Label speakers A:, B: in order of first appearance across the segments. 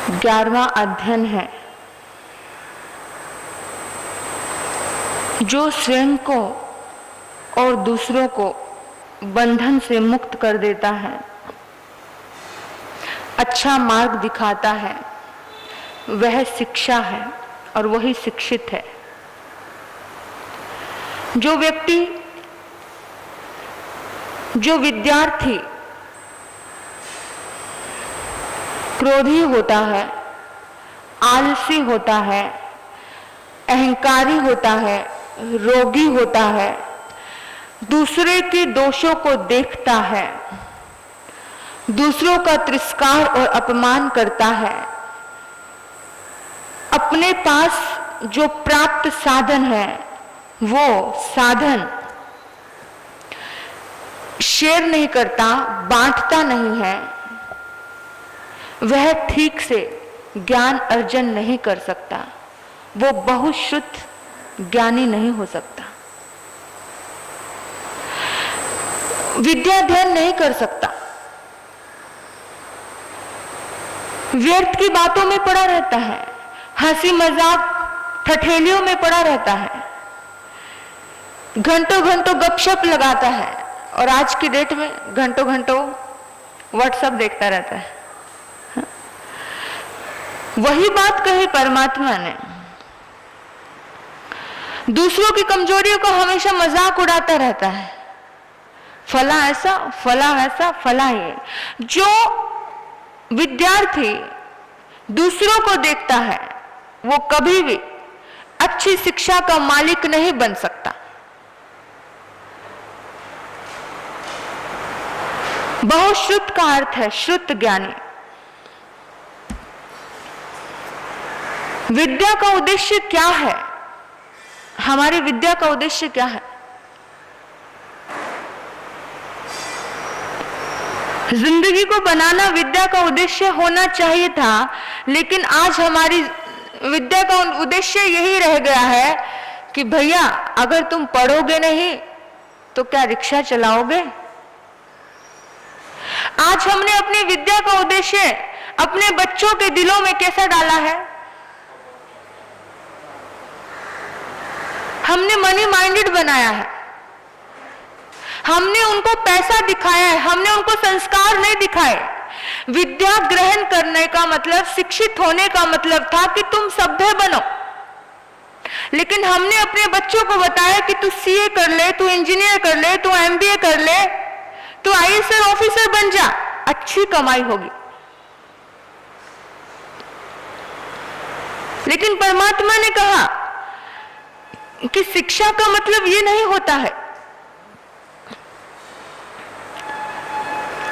A: 11वां अध्ययन है जो स्वयं को और दूसरों को बंधन से मुक्त कर देता है, अच्छा मार्ग दिखाता है, वह शिक्षा है और वही शिक्षित है। जो व्यक्ति, जो विद्यार्थी क्रोधी होता है, आलसी होता है, अहंकारी होता है, रोगी होता है, दूसरे के दोषों को देखता है, दूसरों का तिरस्कार और अपमान करता है, अपने पास जो प्राप्त साधन है वो साधन शेयर नहीं करता, बांटता नहीं है, वह ठीक से ज्ञान अर्जन नहीं कर सकता, वो बहुश्रुत ज्ञानी नहीं हो सकता, विद्या अध्ययन नहीं कर सकता, व्यर्थ की बातों में पड़ा रहता है, हंसी मजाक ठठेलियों में पड़ा रहता है, घंटों घंटों गपशप लगाता है और आज की डेट में घंटों घंटों व्हाट्सएप देखता रहता है। वही बात कही परमात्मा ने, दूसरों की कमजोरियों को हमेशा मजाक उड़ाता रहता है, फला ऐसा, फला ऐसा, फला ये। जो विद्यार्थी दूसरों को देखता है वो कभी भी अच्छी शिक्षा का मालिक नहीं बन सकता। बहुश्रुत का अर्थ है श्रुत ज्ञानी। विद्या का उद्देश्य क्या है? हमारी विद्या का उद्देश्य क्या है? जिंदगी को बनाना विद्या का उद्देश्य होना चाहिए था, लेकिन आज हमारी विद्या का उद्देश्य यही रह गया है कि भैया अगर तुम पढ़ोगे नहीं तो क्या रिक्शा चलाओगे? आज हमने अपनी विद्या का उद्देश्य अपने बच्चों के दिलों में कैसा डाला है? हमने मनी माइंडेड बनाया है, हमने उनको पैसा दिखाया है, हमने उनको संस्कार नहीं दिखाए। विद्या ग्रहण करने का मतलब, शिक्षित होने का मतलब था कि तुम सभ्य बनो, लेकिन हमने अपने बच्चों को बताया कि तू सीए कर ले, तू इंजीनियर कर ले, तू एमबीए कर ले, तू आईएएस ऑफिसर बन जा, अच्छी कमाई होगी। लेकिन परमात्मा ने कहा कि शिक्षा का मतलब ये नहीं होता है।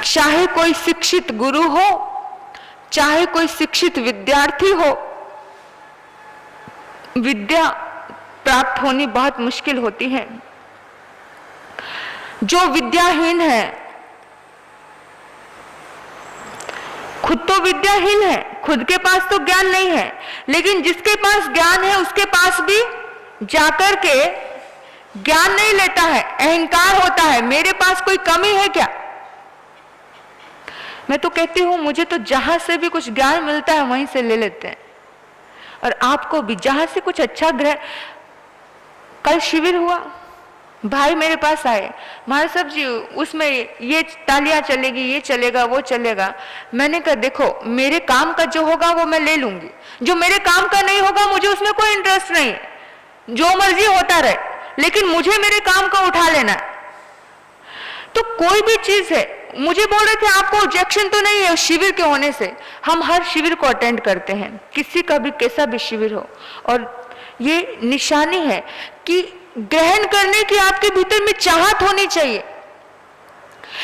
A: चाहे कोई शिक्षित गुरु हो, चाहे कोई शिक्षित विद्यार्थी हो, विद्या प्राप्त होनी बहुत मुश्किल होती है। जो विद्याहीन है, खुद तो विद्याहीन है, खुद के पास तो ज्ञान नहीं है, लेकिन जिसके पास ज्ञान है उसके पास भी जाकर के ज्ञान नहीं लेता है, अहंकार होता है, मेरे पास कोई कमी है क्या? मैं तो कहती हूं मुझे तो जहां से भी कुछ ज्ञान मिलता है वहीं से ले लेते हैं, और आपको भी जहां से कुछ अच्छा ग्रहण। कल शिविर हुआ, भाई मेरे पास आए, महाराज साहब जी उसमें ये तालियां चलेगी, ये चलेगा, वो चलेगा। मैंने कहा देखो मेरे काम का जो होगा वो मैं ले लूंगी, जो मेरे काम का नहीं होगा मुझे उसमें कोई इंटरेस्ट नहीं है, जो मर्जी होता रहे, लेकिन मुझे मेरे काम का उठा लेना है। तो कोई भी चीज है, मुझे बोल रहे थे आपको ऑब्जेक्शन तो नहीं है शिविर के होने से? हम हर शिविर को अटेंड करते हैं, किसी का भी कैसा भी शिविर हो, और ये निशानी है कि ग्रहण करने की आपके भीतर में चाहत होनी चाहिए।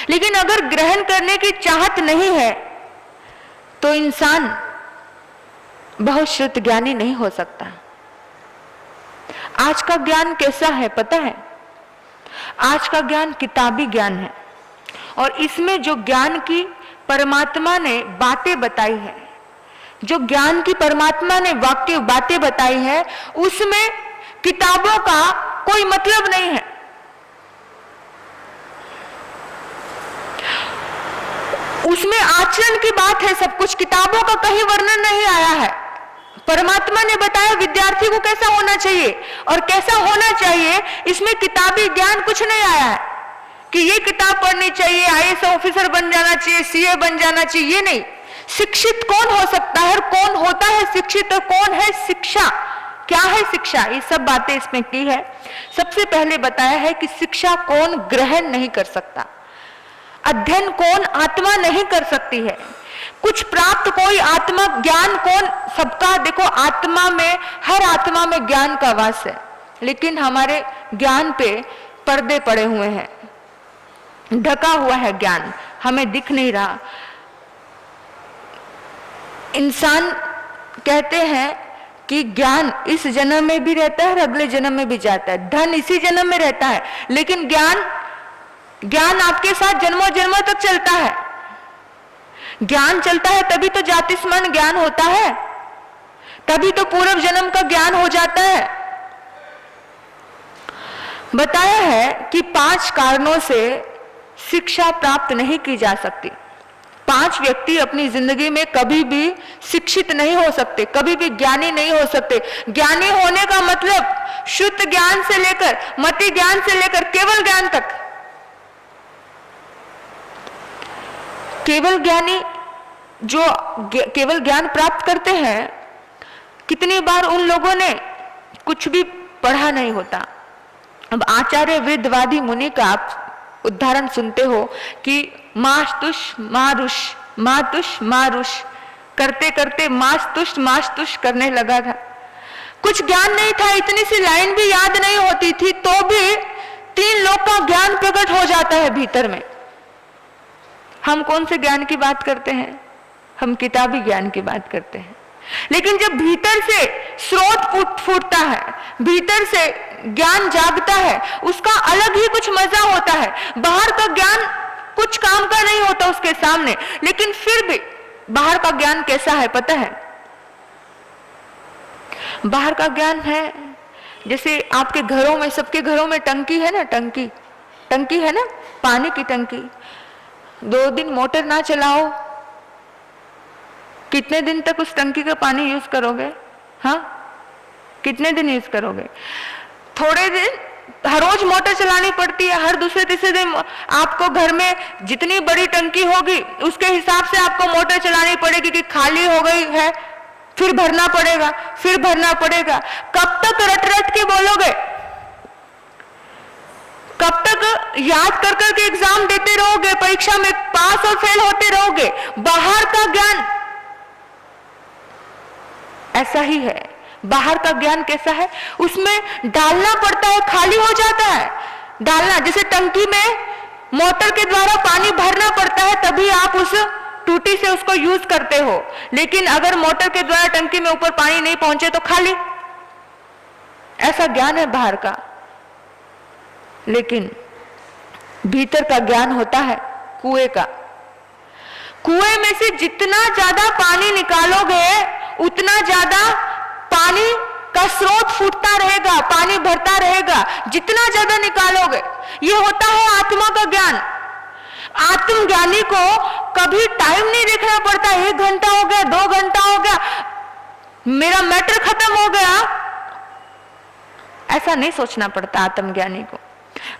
A: लेकिन अगर ग्रहण करने की चाहत नहीं है तो इंसान बहुश्रुत ज्ञानी नहीं हो सकता। आज का ज्ञान कैसा है पता है? आज का ज्ञान किताबी ज्ञान है, और इसमें जो ज्ञान की परमात्मा ने बातें बताई है, जो ज्ञान की परमात्मा ने वाक्य बातें बताई है, उसमें किताबों का कोई मतलब नहीं है। उसमें आचरण की बात है सब कुछ, किताबों का कहीं वर्णन नहीं आया है। परमात्मा ने बताया विद्यार्थी को कैसा होना चाहिए और कैसा होना चाहिए, इसमें किताबी ज्ञान कुछ नहीं आया है कि ये किताब पढ़नी चाहिए, आईएएस ऑफिसर बन जाना चाहिए, सीए बन जाना चाहिए, ये नहीं। शिक्षित कौन हो सकता है और कौन होता है शिक्षित और कौन है शिक्षा, क्या है शिक्षा, ये सब बातें इसमें की है। सबसे पहले बताया है कि शिक्षा कौन ग्रहण नहीं कर सकता, अध्ययन कौन आत्मा नहीं कर सकती है, कुछ प्राप्त कोई आत्मा ज्ञान कौन सबका। देखो आत्मा में, हर आत्मा में ज्ञान का वास है, लेकिन हमारे ज्ञान पे पर्दे पड़े हुए हैं, ढका हुआ है ज्ञान, हमें दिख नहीं रहा। इंसान कहते हैं कि ज्ञान इस जन्म में भी रहता है और अगले जन्म में भी जाता है, धन इसी जन्म में रहता है, लेकिन ज्ञान आपके साथ जन्मों जन्मों तक चलता है। ज्ञान चलता है तभी तो जाति स्मरण ज्ञान होता है, तभी तो पूर्व जन्म का ज्ञान हो जाता है। बताया है कि 5 कारणों से शिक्षा प्राप्त नहीं की जा सकती। 5 व्यक्ति अपनी जिंदगी में कभी भी शिक्षित नहीं हो सकते, कभी भी ज्ञानी नहीं हो सकते। ज्ञानी होने का मतलब शुद्ध ज्ञान से लेकर मति ज्ञान से लेकर केवल ज्ञान तक। केवल ज्ञानी जो केवल ज्ञान प्राप्त करते हैं, कितनी बार उन लोगों ने कुछ भी पढ़ा नहीं होता। अब आचार्य वृद्धवादी मुनि का आप उदाहरण सुनते हो कि मास्तुष मारुष मातुष मारुष करते करते मास्तुष करने लगा था। कुछ ज्ञान नहीं था, इतनी सी लाइन भी याद नहीं होती थी, तो भी 3 लोक का ज्ञान प्रकट हो जाता है भीतर में। हम कौन से ज्ञान की बात करते हैं? हम किताबी ज्ञान की बात करते हैं। लेकिन जब भीतर से स्रोत फूटता है, भीतर से ज्ञान जागता है, उसका अलग ही कुछ मजा होता है। बाहर का ज्ञान कुछ काम का नहीं होता उसके सामने, लेकिन फिर भी बाहर का ज्ञान कैसा है पता है? बाहर का ज्ञान है जैसे आपके घरों में, सबके घरों में टंकी है ना, टंकी है ना, पानी की टंकी। 2 दिन मोटर ना चलाओ, कितने दिन तक उस टंकी का पानी यूज करोगे? हाँ, कितने दिन यूज करोगे? थोड़े दिन, हर रोज मोटर चलानी पड़ती है, हर दूसरे तीसरे दिन आपको घर में जितनी बड़ी टंकी होगी उसके हिसाब से आपको मोटर चलानी पड़ेगी कि खाली हो गई है फिर भरना पड़ेगा, फिर भरना पड़ेगा। कब तक रट रट के बोलोगे? कब तक याद कर कर के एग्जाम देते रहोगे, परीक्षा में पास और फेल होते रहोगे? बाहर का ज्ञान ऐसा ही है। बाहर का ज्ञान कैसा है? उसमें डालना पड़ता है, खाली हो जाता है। डालना, जैसे टंकी में मोटर के द्वारा पानी भरना पड़ता है, तभी आप उस टूटी से उसको यूज करते हो। लेकिन अगर मोटर के द्वारा टंकी में ऊपर पानी नहीं पहुंचे तो खाली। ऐसा ज्ञान है बाहर का। लेकिन भीतर का ज्ञान होता है कुएं का। कुएं में से जितना ज्यादा पानी निकालोगे उतना ज्यादा पानी का स्रोत फूटता रहेगा, पानी भरता रहेगा, जितना ज्यादा निकालोगे। ये होता है आत्मा का ज्ञान। आत्मज्ञानी को कभी टाइम नहीं देखना पड़ता, 1 घंटा हो गया, 2 घंटा हो गया, मेरा मैटर खत्म हो गया, ऐसा नहीं सोचना पड़ता आत्मज्ञानी को।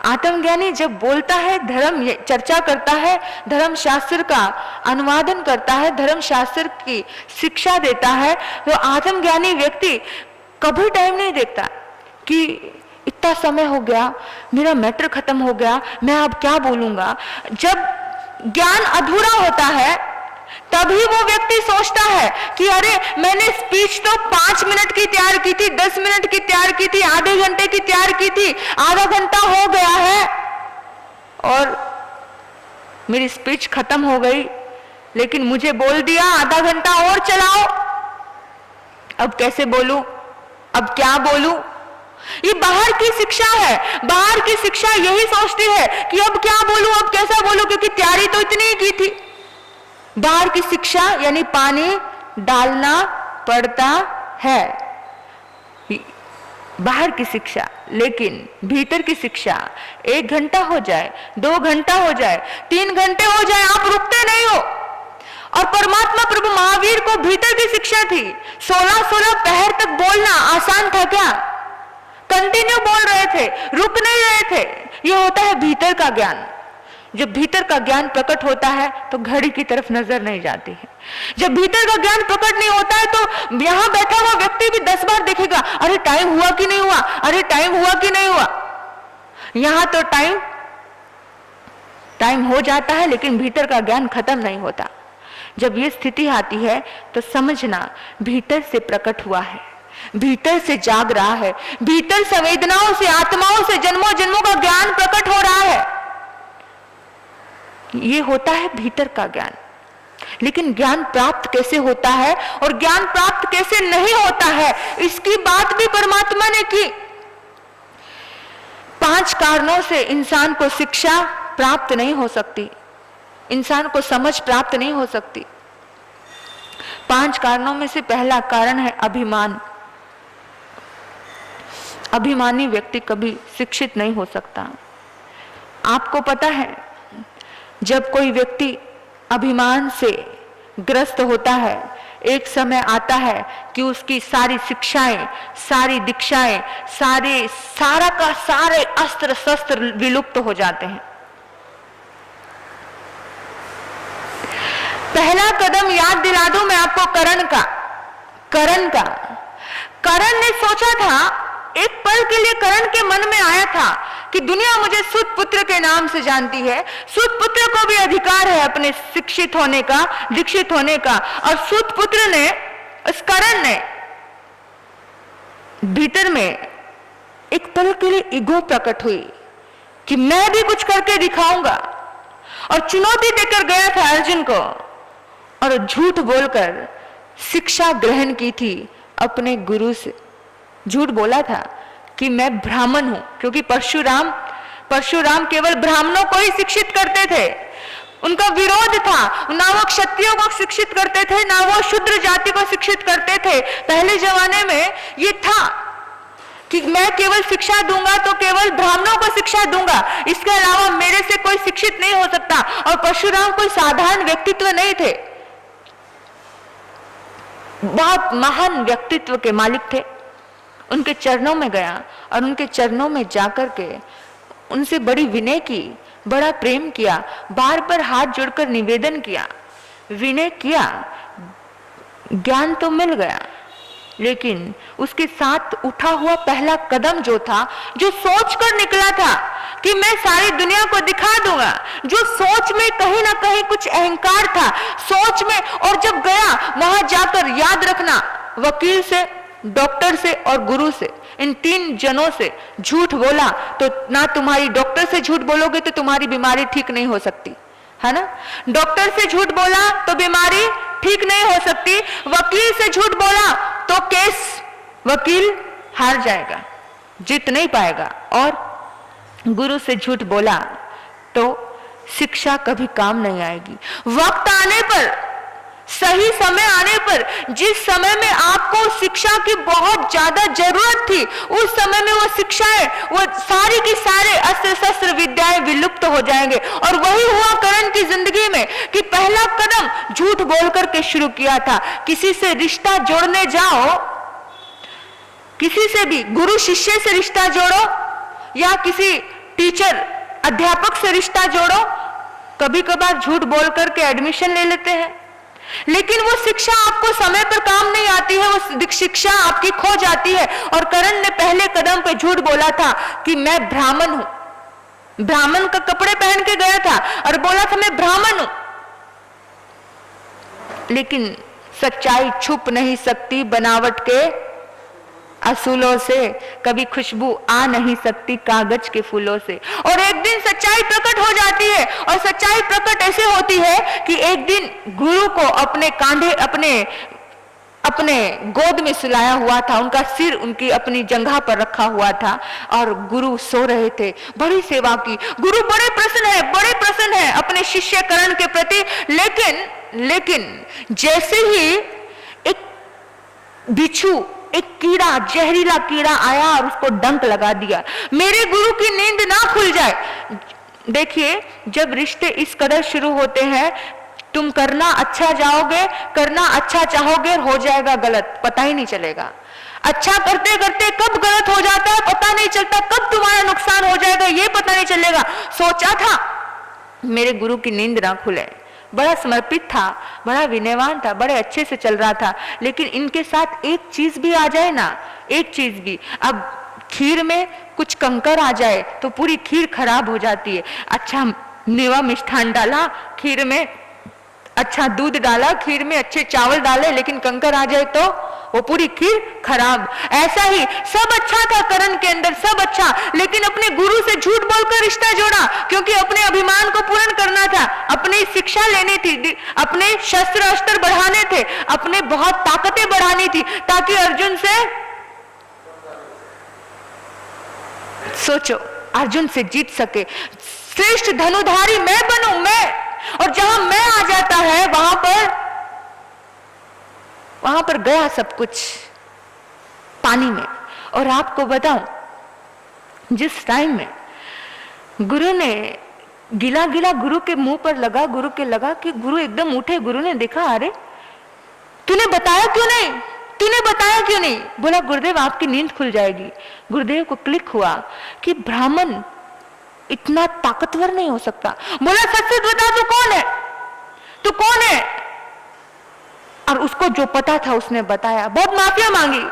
A: आत्मज्ञानी जब बोलता है, धर्म चर्चा करता है, धर्म शास्त्र का अनुवादन करता है, धर्म शास्त्र की शिक्षा देता है, तो आत्मज्ञानी व्यक्ति कभी टाइम नहीं देखता कि इतना समय हो गया, मेरा मैटर खत्म हो गया, मैं अब क्या बोलूंगा। जब ज्ञान अधूरा होता है तभी वो व्यक्ति सोचता है कि अरे मैंने स्पीच तो 5 मिनट की तैयार की थी, 10 मिनट की तैयार की थी, आधे घंटे की तैयार की थी, आधा घंटा हो गया है और मेरी स्पीच खत्म हो गई, लेकिन मुझे बोल दिया आधा घंटा और चलाओ। अब कैसे बोलूं, अब क्या बोलूं? ये बाहर की शिक्षा है। बाहर की शिक्षा यही सोचती है कि अब क्या बोलूं, अब कैसा बोलूं, क्योंकि तैयारी तो इतनी ही की थी। बाहर की शिक्षा यानी पानी डालना पड़ता है, बाहर की शिक्षा। लेकिन भीतर की शिक्षा 1 घंटा हो जाए, 2 घंटा हो जाए, 3 घंटे हो जाए, आप रुकते नहीं हो। और परमात्मा प्रभु महावीर को भीतर की शिक्षा थी। 16 पहर तक बोलना आसान था क्या? कंटिन्यू बोल रहे थे, रुक नहीं रहे थे। यह होता है भीतर का ज्ञान। जब भीतर का ज्ञान प्रकट होता है तो घड़ी की तरफ नजर नहीं जाती है। जब भीतर का ज्ञान प्रकट नहीं होता है तो यहां बैठा हुआ व्यक्ति भी 10 बार देखेगा, अरे टाइम हुआ कि नहीं हुआ, अरे टाइम हुआ कि नहीं हुआ। यहां तो टाइम हो जाता है, लेकिन भीतर का ज्ञान खत्म नहीं होता। जब ये स्थिति आती है तो समझना भीतर से प्रकट हुआ है, भीतर से जाग रहा है, भीतर संवेदनाओं से, आत्माओं से जन्मों जन्मों का ज्ञान प्रकट हो रहा है। ये होता है भीतर का ज्ञान। लेकिन ज्ञान प्राप्त कैसे होता है और ज्ञान प्राप्त कैसे नहीं होता है, इसकी बात भी परमात्मा ने की। 5 कारणों से इंसान को शिक्षा प्राप्त नहीं हो सकती, इंसान को समझ प्राप्त नहीं हो सकती। 5 कारणों में से पहला कारण है अभिमान। अभिमानी व्यक्ति कभी शिक्षित नहीं हो सकता। आपको पता है, जब कोई व्यक्ति अभिमान से ग्रस्त होता है, एक समय आता है कि उसकी सारी शिक्षाएं, सारी दीक्षाएं, सारे अस्त्र शस्त्र विलुप्त हो जाते हैं। पहला कदम याद दिला दूं मैं आपको करण का। करण ने सोचा था, एक पल के लिए करण के मन में आया था कि दुनिया मुझे सूत पुत्र के नाम से जानती है, सूत पुत्र को भी अधिकार है अपने शिक्षित होने का, दीक्षित होने का। और सूत पुत्र ने, उस करण ने भीतर में एक पल के लिए ईगो प्रकट हुई कि मैं भी कुछ करके दिखाऊंगा, और चुनौती देकर गया था अर्जुन को, और झूठ बोलकर शिक्षा ग्रहण की थी अपने गुरु से। झूठ बोला था कि मैं ब्राह्मण हूं, क्योंकि परशुराम केवल ब्राह्मणों को ही शिक्षित करते थे। उनका विरोध था, ना वो क्षत्रियों को शिक्षित करते थे, ना वो शूद्र जाति को शिक्षित करते थे। पहले जमाने में ये था कि मैं केवल शिक्षा दूंगा तो केवल ब्राह्मणों को शिक्षा दूंगा, इसके अलावा मेरे से कोई शिक्षित नहीं हो सकता। और परशुराम कोई साधारण व्यक्तित्व नहीं थे, बहुत महान व्यक्तित्व के मालिक थे। उनके चरणों में गया और उनके चरणों में जाकर के उनसे बड़ी विनय की, बड़ा प्रेम किया, बार बार हाथ जोड़कर निवेदन किया, विनय किया। ज्ञान तो मिल गया, लेकिन उसके साथ उठा हुआ पहला कदम जो था, जो सोच कर निकला था कि मैं सारी दुनिया को दिखा दूंगा, जो सोच में कहीं ना कहीं कुछ अहंकार था सोच में। और जब गया वहां जाकर, याद रखना, वकील से, डॉक्टर से और गुरु से, इन 3 जनों से झूठ बोला तो ना तुम्हारी, डॉक्टर से झूठ बोलोगे तो तुम्हारी बीमारी ठीक नहीं हो सकती, है ना। डॉक्टर से झूठ बोला तो बीमारी ठीक नहीं हो सकती। वकील से झूठ बोला तो केस वकील हार जाएगा, जीत नहीं पाएगा। और गुरु से झूठ बोला तो शिक्षा कभी काम नहीं आएगी। वक्त आने पर, सही समय आने पर, जिस समय में आपको शिक्षा की बहुत ज्यादा जरूरत थी, उस समय में वो शिक्षाएं, वो सारी की सारे अस्त्र शस्त्र विद्याएं विलुप्त हो जाएंगे। और वही हुआ करण की जिंदगी में कि पहला कदम झूठ बोल करके शुरू किया था। किसी से रिश्ता जोड़ने जाओ, किसी से भी, गुरु शिष्य से रिश्ता जोड़ो या किसी टीचर अध्यापक से रिश्ता जोड़ो, कभी कभार झूठ बोल करके एडमिशन ले लेते हैं, लेकिन वो शिक्षा आपको समय पर काम नहीं आती है, वो शिक्षा आपकी खो जाती है। और करण ने पहले कदम पे झूठ बोला था कि मैं ब्राह्मण हूं। ब्राह्मण का कपड़े पहन के गया था और बोला था मैं ब्राह्मण हूं, लेकिन सच्चाई छुप नहीं सकती बनावट के असूलों से, कभी खुशबू आ नहीं सकती कागज के फूलों से। और एक दिन सच्चाई प्रकट हो जाती है, और सच्चाई प्रकट ऐसे होती है कि एक दिन गुरु को अपने कांधे, अपने गोद में सुलाया हुआ था, उनका सिर उनकी अपनी जंघा पर रखा हुआ था और गुरु सो रहे थे। बड़ी सेवा की, गुरु बड़े प्रसन्न है अपने शिष्य करण के प्रति। लेकिन जैसे ही एक बिच्छू एक कीड़ा, जहरीला कीड़ा आया और उसको डंक लगा दिया, मेरे गुरु की नींद ना खुल जाए। देखिए, जब रिश्ते इस कदर शुरू होते हैं, तुम करना अच्छा जाओगे, करना अच्छा चाहोगे, हो जाएगा गलत, पता ही नहीं चलेगा। अच्छा करते करते कब गलत हो जाता है पता नहीं चलता, कब तुम्हारा नुकसान हो जाएगा ये पता नहीं चलेगा। सोचा था मेरे गुरु की नींद ना खुले, बड़ा समर्पित था, बड़ा विनयवान था, बड़े अच्छे से चल रहा था, लेकिन इनके साथ एक चीज भी आ जाए ना, एक चीज भी, अब खीर में कुछ कंकर आ जाए तो पूरी खीर खराब हो जाती है। अच्छा मेवा मिष्ठान डाला खीर में, अच्छा दूध डाला खीर में, अच्छे चावल डाले, लेकिन कंकर आ जाए तो वो पूरी खीर खराब। ऐसा ही सब अच्छा था करण के अंदर, सब अच्छा, लेकिन अपने गुरु से झूठ बोलकर रिश्ता जोड़ा, क्योंकि अपने अभिमान को पूर्ण करना था, अपनी शिक्षा लेनी थी, अपने शस्त्र अस्त्र बढ़ाने थे, अपने बहुत ताकतें बढ़ानी थी, ताकि अर्जुन से, सोचो, अर्जुन से जीत सके। श्रेष्ठ धनुधारी मैं बनूं, मैं, और जहां मैं आ जाता है वहां पर गया सब कुछ पानी में। और आपको बताऊं, जिस टाइम में गुरु ने गिला गिला गुरु के मुंह पर लगा, गुरु के लगा कि गुरु एकदम उठे, गुरु ने देखा, अरे तूने बताया क्यों नहीं, तूने बताया क्यों नहीं? बोला गुरुदेव आपकी नींद खुल जाएगी। गुरुदेव को क्लिक हुआ कि ब्राह्मण इतना ताकतवर नहीं हो सकता। बोला सच सच बता, तू कौन है, तू कौन है? और उसको जो पता था उसने बताया, बहुत माफिया मांगी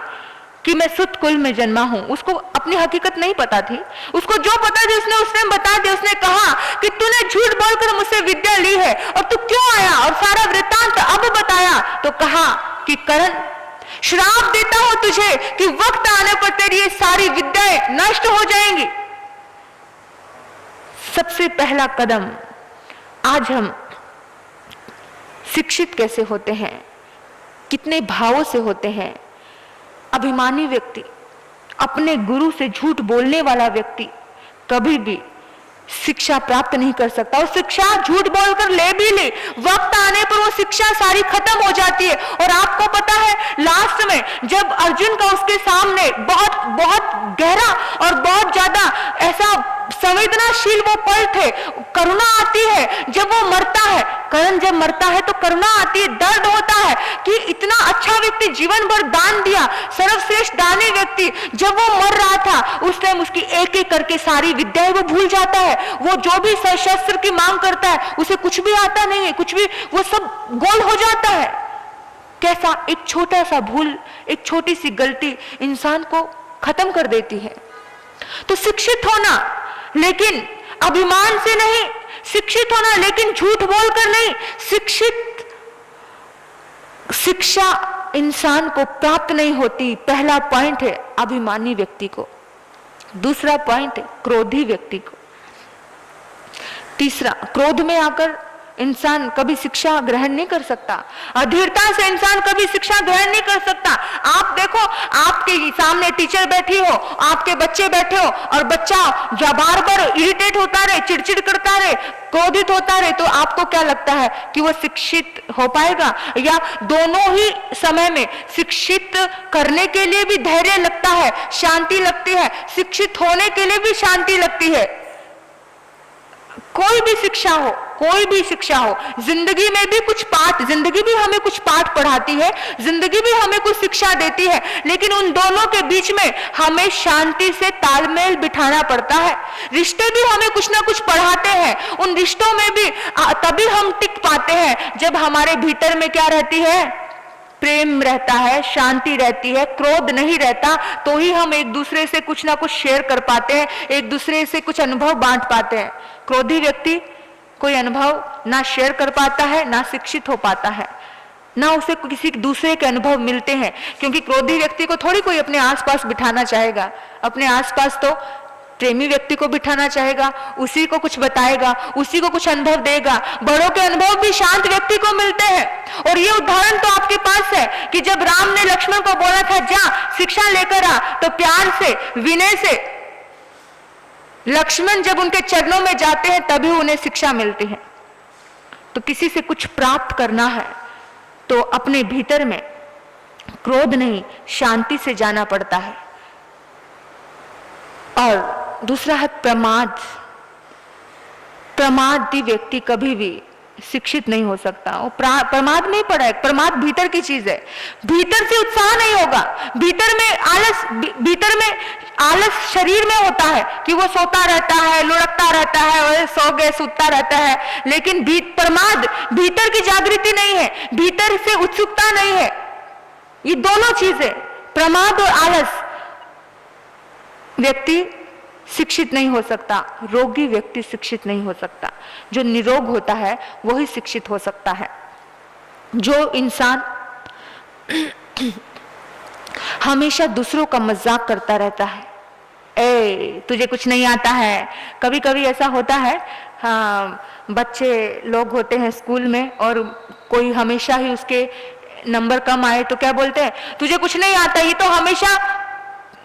A: कि मैं सुत कुल में जन्मा हूं। उसको अपनी हकीकत नहीं पता थी, उसको जो पता थी उसने बता दिया। उसने कहा कि तूने झूठ बोलकर मुझसे विद्या ली है और तू क्यों आया, और सारा वृत्तांत अब बताया। तो कहा कि करण, श्राप देता हूं तुझे कि वक्त आने पर तेरी ये सारी विद्याएं नष्ट हो जाएंगी। सबसे पहला कदम, आज हम शिक्षित कैसे होते हैं, कितने भावों से होते हैं। अभिमानी व्यक्ति, अपने गुरु से झूठ बोलने वाला व्यक्ति कभी भी शिक्षा प्राप्त नहीं कर सकता। और शिक्षा झूठ बोलकर ले भी ले, वक्त आने पर वो शिक्षा सारी खत्म हो जाती है। और आपको पता है लास्ट में जब अर्जुन का उसके सामने बहुत बहुत गहरा और बहुत ज्यादा ऐसा संवेदनाशील वो पल थे, करुणा आती है जब वो मरता है। करण जब मरता है तो करुणा आती है, दर्द होता है कि इतना अच्छा व्यक्ति, जीवन भर दान दिया, सर्वश्रेष्ठ दानी व्यक्ति, जब वो मर रहा था उस टाइम उसकी एक एक करके सारी विद्याएं वो भूल जाता है। वो जो भी शस्त्र की मांग करता है उसे कुछ भी आता नहीं है, कुछ भी, वो सब गोल हो जाता है। कैसा एक छोटा सा भूल, एक छोटी सी गलती इंसान को खत्म कर देती है। तो शिक्षित होना, लेकिन अभिमान से नहीं, शिक्षित होना लेकिन झूठ बोलकर नहीं। शिक्षा इंसान को प्राप्त नहीं होती। पहला पॉइंट है अभिमानी व्यक्ति को, दूसरा पॉइंट है क्रोधी व्यक्ति को, तीसरा क्रोध में आकर इंसान कभी शिक्षा ग्रहण नहीं कर सकता, अधीरता से इंसान कभी शिक्षा ग्रहण नहीं कर सकता। आप देखो, आपके सामने टीचर बैठी हो, आपके बच्चे बैठे हो, और बच्चा जो बार बार इरिटेट होता रहे, चिड़चिड़ करता रहे, क्रोधित होता रहे, तो आपको क्या लगता है कि वो शिक्षित हो पाएगा? या दोनों ही समय में शिक्षित करने के लिए भी धैर्य लगता है, शांति लगती है, शिक्षित होने के लिए भी शांति लगती है। कोई भी शिक्षा हो, कोई भी शिक्षा हो, जिंदगी में भी कुछ पाठ, जिंदगी भी हमें कुछ पाठ पढ़ाती है, जिंदगी भी हमें कुछ शिक्षा देती है, लेकिन उन दोनों के बीच में हमें शांति से तालमेल बिठाना पड़ता है। रिश्ते भी हमें कुछ ना कुछ पढ़ाते हैं, उन रिश्तों में भी तभी हम टिक पाते हैं जब हमारे भीतर में क्या रहती है, प्रेम रहता है, शांति रहती है, क्रोध नहीं रहता। तो ही हम एक दूसरे से कुछ ना कुछ शेयर कर पाते हैं, एक दूसरे से कुछ अनुभव बांट पाते हैं। क्रोधी व्यक्ति कोई अनुभव ना शेयर कर पाता है, ना शिक्षित हो पाता है, ना उसे किसी दूसरे के अनुभव मिलते हैं, क्योंकि क्रोधी व्यक्ति को थोड़ी कोई अपने आसपास बिठाना चाहेगा। अपने आसपास तो प्रेमी व्यक्ति को बिठाना चाहेगा, उसी को कुछ बताएगा, उसी को कुछ अनुभव देगा। बड़ों के अनुभव भी शांत व्यक्ति को मिलते हैं। और ये उदाहरण तो आपके पास है कि जब राम ने लक्ष्मण को बोला था जा शिक्षा लेकर आ, तो प्यार से, विनय से लक्ष्मण जब उनके चरणों में जाते हैं तभी उन्हें शिक्षा मिलती है। तो किसी से कुछ प्राप्त करना है तो अपने भीतर में क्रोध नहीं, शांति से जाना पड़ता है। और दूसरा है प्रमाद। प्रमादी व्यक्ति कभी भी शिक्षित नहीं हो सकता। वो प्रमाद नहीं पड़ा है। प्रमाद भीतर की चीज है, भीतर से उत्साह नहीं होगा। भीतर में आलस शरीर में होता है कि वो सोता रहता है, लुढ़कता रहता है, और सो गए सुतता रहता है, लेकिन प्रमाद भीतर की जागृति नहीं है, भीतर से उत्सुकता नहीं है। ये दोनों चीजें, प्रमाद और आलस, व्यक्ति शिक्षित नहीं हो सकता। रोगी व्यक्ति शिक्षित नहीं हो सकता। जो निरोग होता है वही शिक्षित हो सकता है। जो इंसान हमेशा दूसरों का मजाक करता रहता है, ए तुझे कुछ नहीं आता है। कभी कभी ऐसा होता है, हाँ, बच्चे लोग होते हैं स्कूल में और कोई हमेशा ही उसके नंबर कम आए तो क्या बोलते हैं, तुझे कुछ नहीं आता, ये तो हमेशा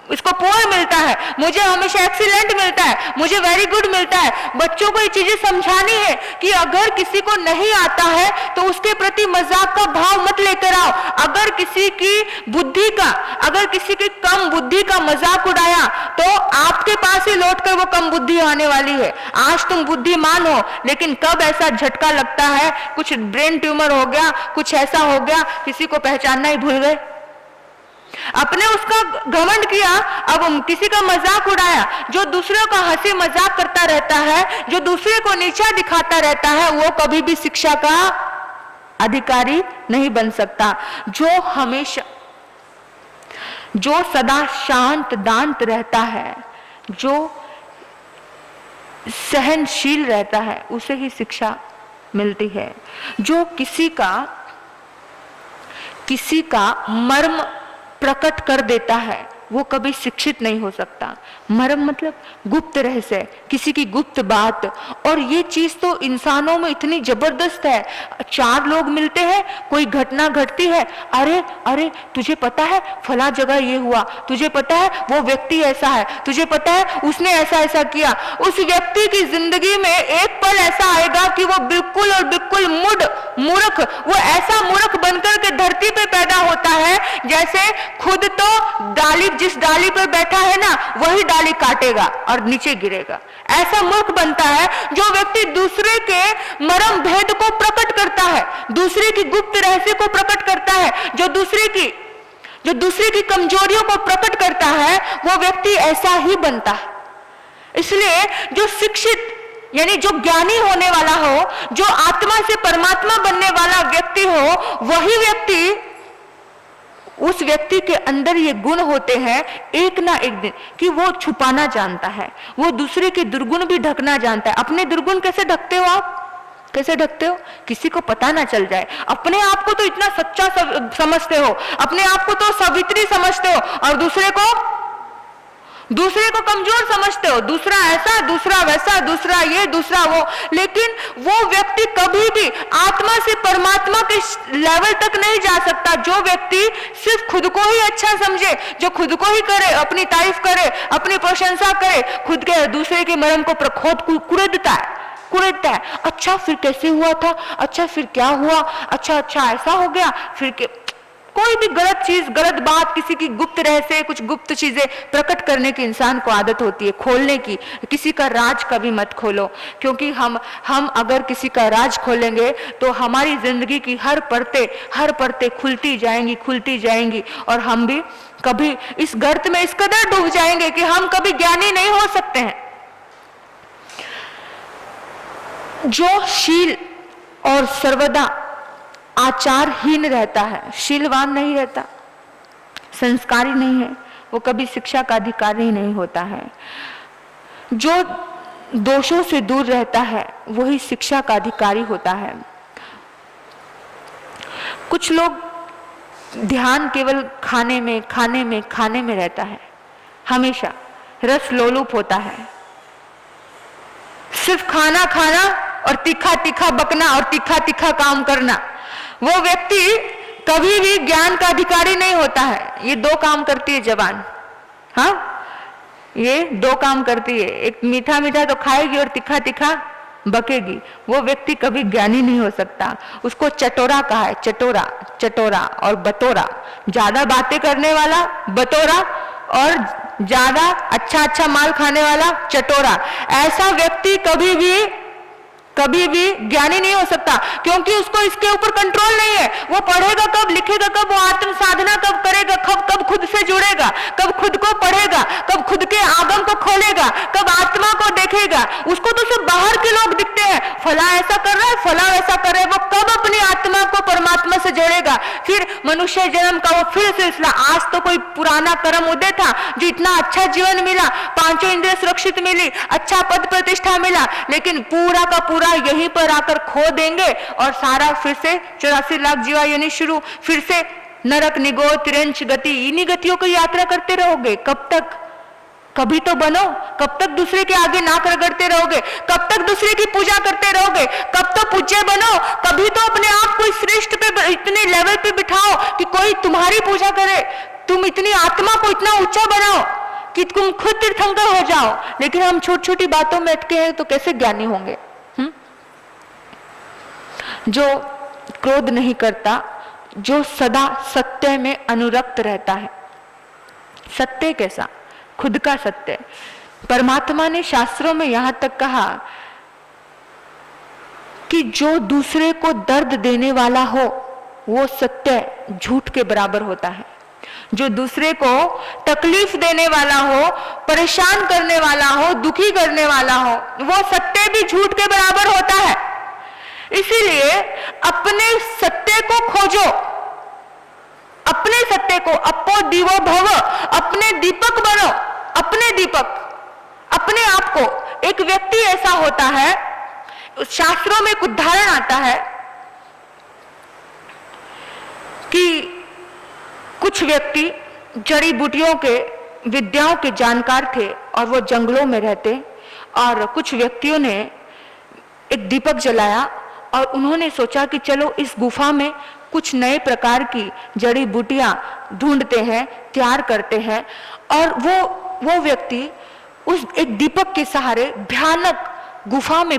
A: इसको पुअर मिलता है, मुझे हमेशा एक्सीलेंट मिलता है, मुझे वेरी गुड मिलता है। बच्चों को ये चीजें समझानी है कि अगर किसी को नहीं आता है तो उसके प्रति मजाक का भाव मत लेकर आओ। अगर किसी की बुद्धि का, अगर किसी की कम बुद्धि का मजाक उड़ाया तो आपके पास ही लौटकर वो कम बुद्धि आने वाली है। आज तुम बुद्धिमान हो, लेकिन कब ऐसा झटका लगता है, कुछ ब्रेन ट्यूमर हो गया, कुछ ऐसा हो गया, किसी को पहचानना ही भूल गए। अपने उसका घमंड किया, अब किसी का मजाक उड़ाया। जो दूसरों का हंसी मजाक करता रहता है, जो दूसरे को नीचा दिखाता रहता है, वो कभी भी शिक्षा का अधिकारी नहीं बन सकता। जो सदा शांत दांत रहता है, जो सहनशील रहता है, उसे ही शिक्षा मिलती है। जो किसी का मर्म प्रकट कर देता है वो कभी शिक्षित नहीं हो सकता। मर्म मतलब गुप्त रहस्य, किसी की गुप्त बात। और ये चीज तो इंसानों में इतनी जबरदस्त है। चार लोग मिलते हैं, कोई घटना घटती है, अरे अरे तुझे पता है फला जगह ये हुआ, तुझे पता है वो व्यक्ति ऐसा है, तुझे पता है उसने ऐसा ऐसा किया। उस व्यक्ति की जिंदगी में एक पल ऐसा आएगा कि वो बिल्कुल और बिल्कुल मूर्ख, वो ऐसा मूर्ख बनकर के धरती पे पैदा होता है जैसे खुद तो जिस डाली पर बैठा है ना, वही डाली काटेगा और नीचे गिरेगा। ऐसा मूर्ख बनता है जो व्यक्ति दूसरे के मर्म भेद को प्रकट करता है, दूसरे की गुप्त रहस्य को प्रकट करता है, जो दूसरे की कमजोरियों को प्रकट करता है, वो व्यक्ति ऐसा ही बनता है। इसलिए जो शिक्षित यानी जो ज्ञानी होने वाला हो, जो आत्मा से परमात्मा बनने वाला व्यक्ति हो, वही व्यक्ति, उस व्यक्ति के अंदर ये गुण होते हैं एक ना एक दिन कि वो छुपाना जानता है, वो दूसरे के दुर्गुण भी ढकना जानता है। अपने दुर्गुण कैसे ढकते हो आप? कैसे ढकते हो? किसी को पता ना चल जाए। अपने आप को तो इतना सच्चा समझते हो, अपने आप को तो सावित्री समझते हो, और दूसरे को कमजोर समझते हो। दूसरा ऐसा, दूसरा वैसा, दूसरा ये, दूसरा वो। लेकिन वो व्यक्ति कभी भी आत्मा से परमात्मा के लेवल तक नहीं जा सकता। जो व्यक्ति सिर्फ खुद को ही अच्छा समझे, जो खुद को ही करे, अपनी तारीफ करे, अपनी प्रशंसा करे, खुद के दूसरे के मर्म को कुरेदता है। अच्छा फिर कैसे हुआ था, अच्छा फिर क्या हुआ, अच्छा ऐसा हो गया, फिर कोई भी गलत चीज, गलत बात, किसी की गुप्त रहस्य, कुछ गुप्त चीजें प्रकट करने की इंसान को आदत होती है, खोलने की। किसी का राज कभी मत खोलो, क्योंकि हम अगर किसी का राज खोलेंगे तो हमारी जिंदगी की हर परतें खुलती जाएंगी, और हम भी कभी इस गर्त में इस कदर डूब जाएंगे कि हम कभी ज्ञानी नहीं हो सकते हैं। जो शील और सर्वदा आचारहीन रहता है, शीलवान नहीं रहता, संस्कारी नहीं है, वो कभी शिक्षा का अधिकारी नहीं होता है। जो दोषों से दूर रहता है वही शिक्षा का अधिकारी होता है। कुछ लोग ध्यान केवल खाने में रहता है, हमेशा रस लोलुप होता है। सिर्फ खाना और तीखा बकना और तीखा काम करना। वो व्यक्ति कभी भी ज्ञान का अधिकारी नहीं होता है। ये दो काम करती है जबान, हाँ, ये दो काम करती है। एक मीठा तो खाएगी और तीखा बकेगी, वो व्यक्ति कभी ज्ञानी नहीं हो सकता। उसको चटोरा कहा है, चटोरा, चटोरा और बटोरा, ज्यादा बातें करने वाला बटोरा और ज्यादा अच्छा माल खाने वाला चटोरा। ऐसा व्यक्ति कभी भी ज्ञानी नहीं हो सकता, क्योंकि उसको इसके ऊपर कंट्रोल नहीं है। वो पढ़ेगा कब, लिखेगा कब, वो आत्म साधना कब करेगा, कब खुद से जुड़ेगा, कब खुद को पढ़ेगा, कब खुद के आगम को खोलेगा, कब आत्मा को देखेगा। उसको तो सिर्फ बाहर के लोग दिखते हैं, फला ऐसा कर रहा है, फला वैसा कर रहा है। वो कब अपनी आत्मा को परमात्मा से जोड़ेगा? फिर मनुष्य जन्म का वो फिर सिलसिला। आज तो कोई पुराना कर्म उदय था जो इतना अच्छा जीवन मिला, पांचों इंद्रिय सुरक्षित मिली, अच्छा पद प्रतिष्ठा मिला, लेकिन पूरा का पूरा यहीं पर आकर खो देंगे और सारा फिर से 84 लाख जीवा यानी शुरू, फिर से नरक, निगोर, तिरंच गति, इन्हीं गतियों की यात्रा करते रहोगे। कब तक? कभी तो बनो। कब तक दूसरे के आगे नाक रगड़ते रहोगे? कब तक दूसरे की पूजा करते रहोगे? कब तो पूज्य बनो। कभी तो अपने आप को श्रेष्ठ पे, इतने लेवल पे बिठाओ कि कोई तुम्हारी पूजा करे। तुम इतनी आत्मा को इतना ऊंचा बनाओ कि तुम खुद तीर्थंकर हो जाओ। लेकिन हम छोटी छोटी बातों में अटके हैं तो कैसे ज्ञानी होंगे? जो क्रोध नहीं करता, जो सदा सत्य में अनुरक्त रहता है। सत्य कैसा? खुद का सत्य। परमात्मा ने शास्त्रों में यहां तक कहा कि जो दूसरे को दर्द देने वाला हो वो सत्य झूठ के बराबर होता है। जो दूसरे को तकलीफ देने वाला हो, परेशान करने वाला हो, दुखी करने वाला हो, वो सत्य भी झूठ के बराबर होता है। इसीलिए अपने सत्य को खोजो, अपने सत्य को, अपो दीवो भव, अपने दीपक बनो, अपने दीपक, अपने आप को। एक व्यक्ति ऐसा होता है, शास्त्रों में एक उदाहरण आता है कि कुछ व्यक्ति जड़ी बूटियों के, विद्याओं के जानकार थे और वो जंगलों में रहते, और कुछ व्यक्तियों ने एक दीपक जलाया और उन्होंने सोचा कि चलो इस गुफा में कुछ नए प्रकार की जड़ी बूटियां ढूंढते हैं, तैयार करते हैं। और वो व्यक्ति उस एक दीपक के सहारे भयानक गुफा में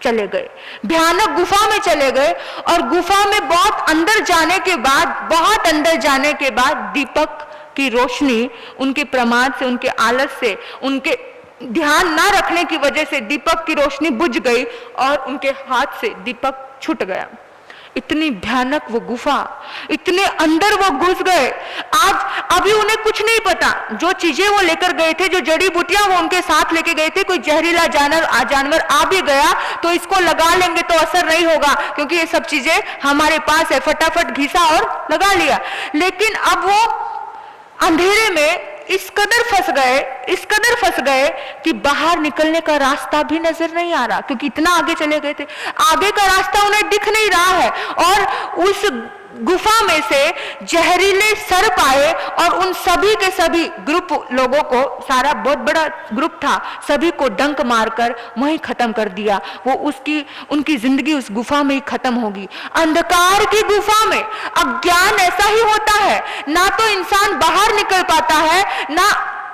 A: चले गए, भयानक गुफा में चले गए। और गुफा में बहुत अंदर जाने के बाद दीपक की रोशनी उनके प्रमाद से, उनके आलस से, उनके ध्यान ना रखने की वजह से दीपक की रोशनी बुझ गई और उनके हाथ से दीपक छूट गया। इतनी भयानक वो गुफा, इतने अंदर वो घुस गए। आज अभी उन्हें कुछ नहीं पता, जो चीजें वो लेकर गए थे, जो जड़ी बूटियां वो उनके साथ लेके गए थे, कोई जहरीला जानवर आ भी गया तो इसको लगा लेंगे तो असर नहीं होगा, क्योंकि ये सब चीजें हमारे पास है, फटाफट घिसा और लगा लिया। लेकिन अब वो अंधेरे में इस कदर फंस गए कि बाहर निकलने का रास्ता भी नजर नहीं आ रहा, क्योंकि इतना आगे चले गए थे। आगे का रास्ता उन्हें दिख नहीं रहा है। और उस गुफा में से जहरीले सर्प आए और उन सभी के सभी ग्रुप लोगों को, सारा बहुत बड़ा ग्रुप था, सभी को डंक मारकर वहीं खत्म कर दिया। वो उनकी जिंदगी उस गुफा में ही खत्म होगी। अंधकार की गुफा में अज्ञान ऐसा ही होता है, ना तो इंसान बाहर निकल पाता है, ना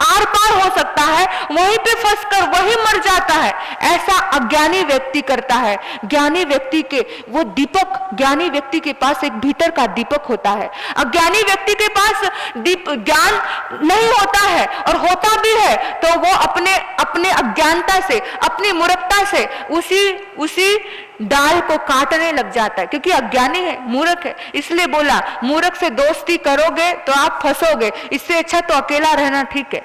A: आर पार हो सकता है, वहीं पे फंसकर वही मर जाता है। ऐसा अज्ञानी व्यक्ति करता है। ज्ञानी व्यक्ति के वो दीपक, ज्ञानी व्यक्ति के पास एक भीतर का दीपक होता है। अज्ञानी व्यक्ति के पास ज्ञान नहीं होता है, और होता भी है तो वो अपने अज्ञानता से, अपनी मूर्खता से उसी डाल को काटने लग जाता है, क्योंकि अज्ञानी है, मूर्ख है। इसलिए बोला, मूर्ख से दोस्ती करोगे तो आप फंसोगे, इससे अच्छा तो अकेला रहना ठीक है,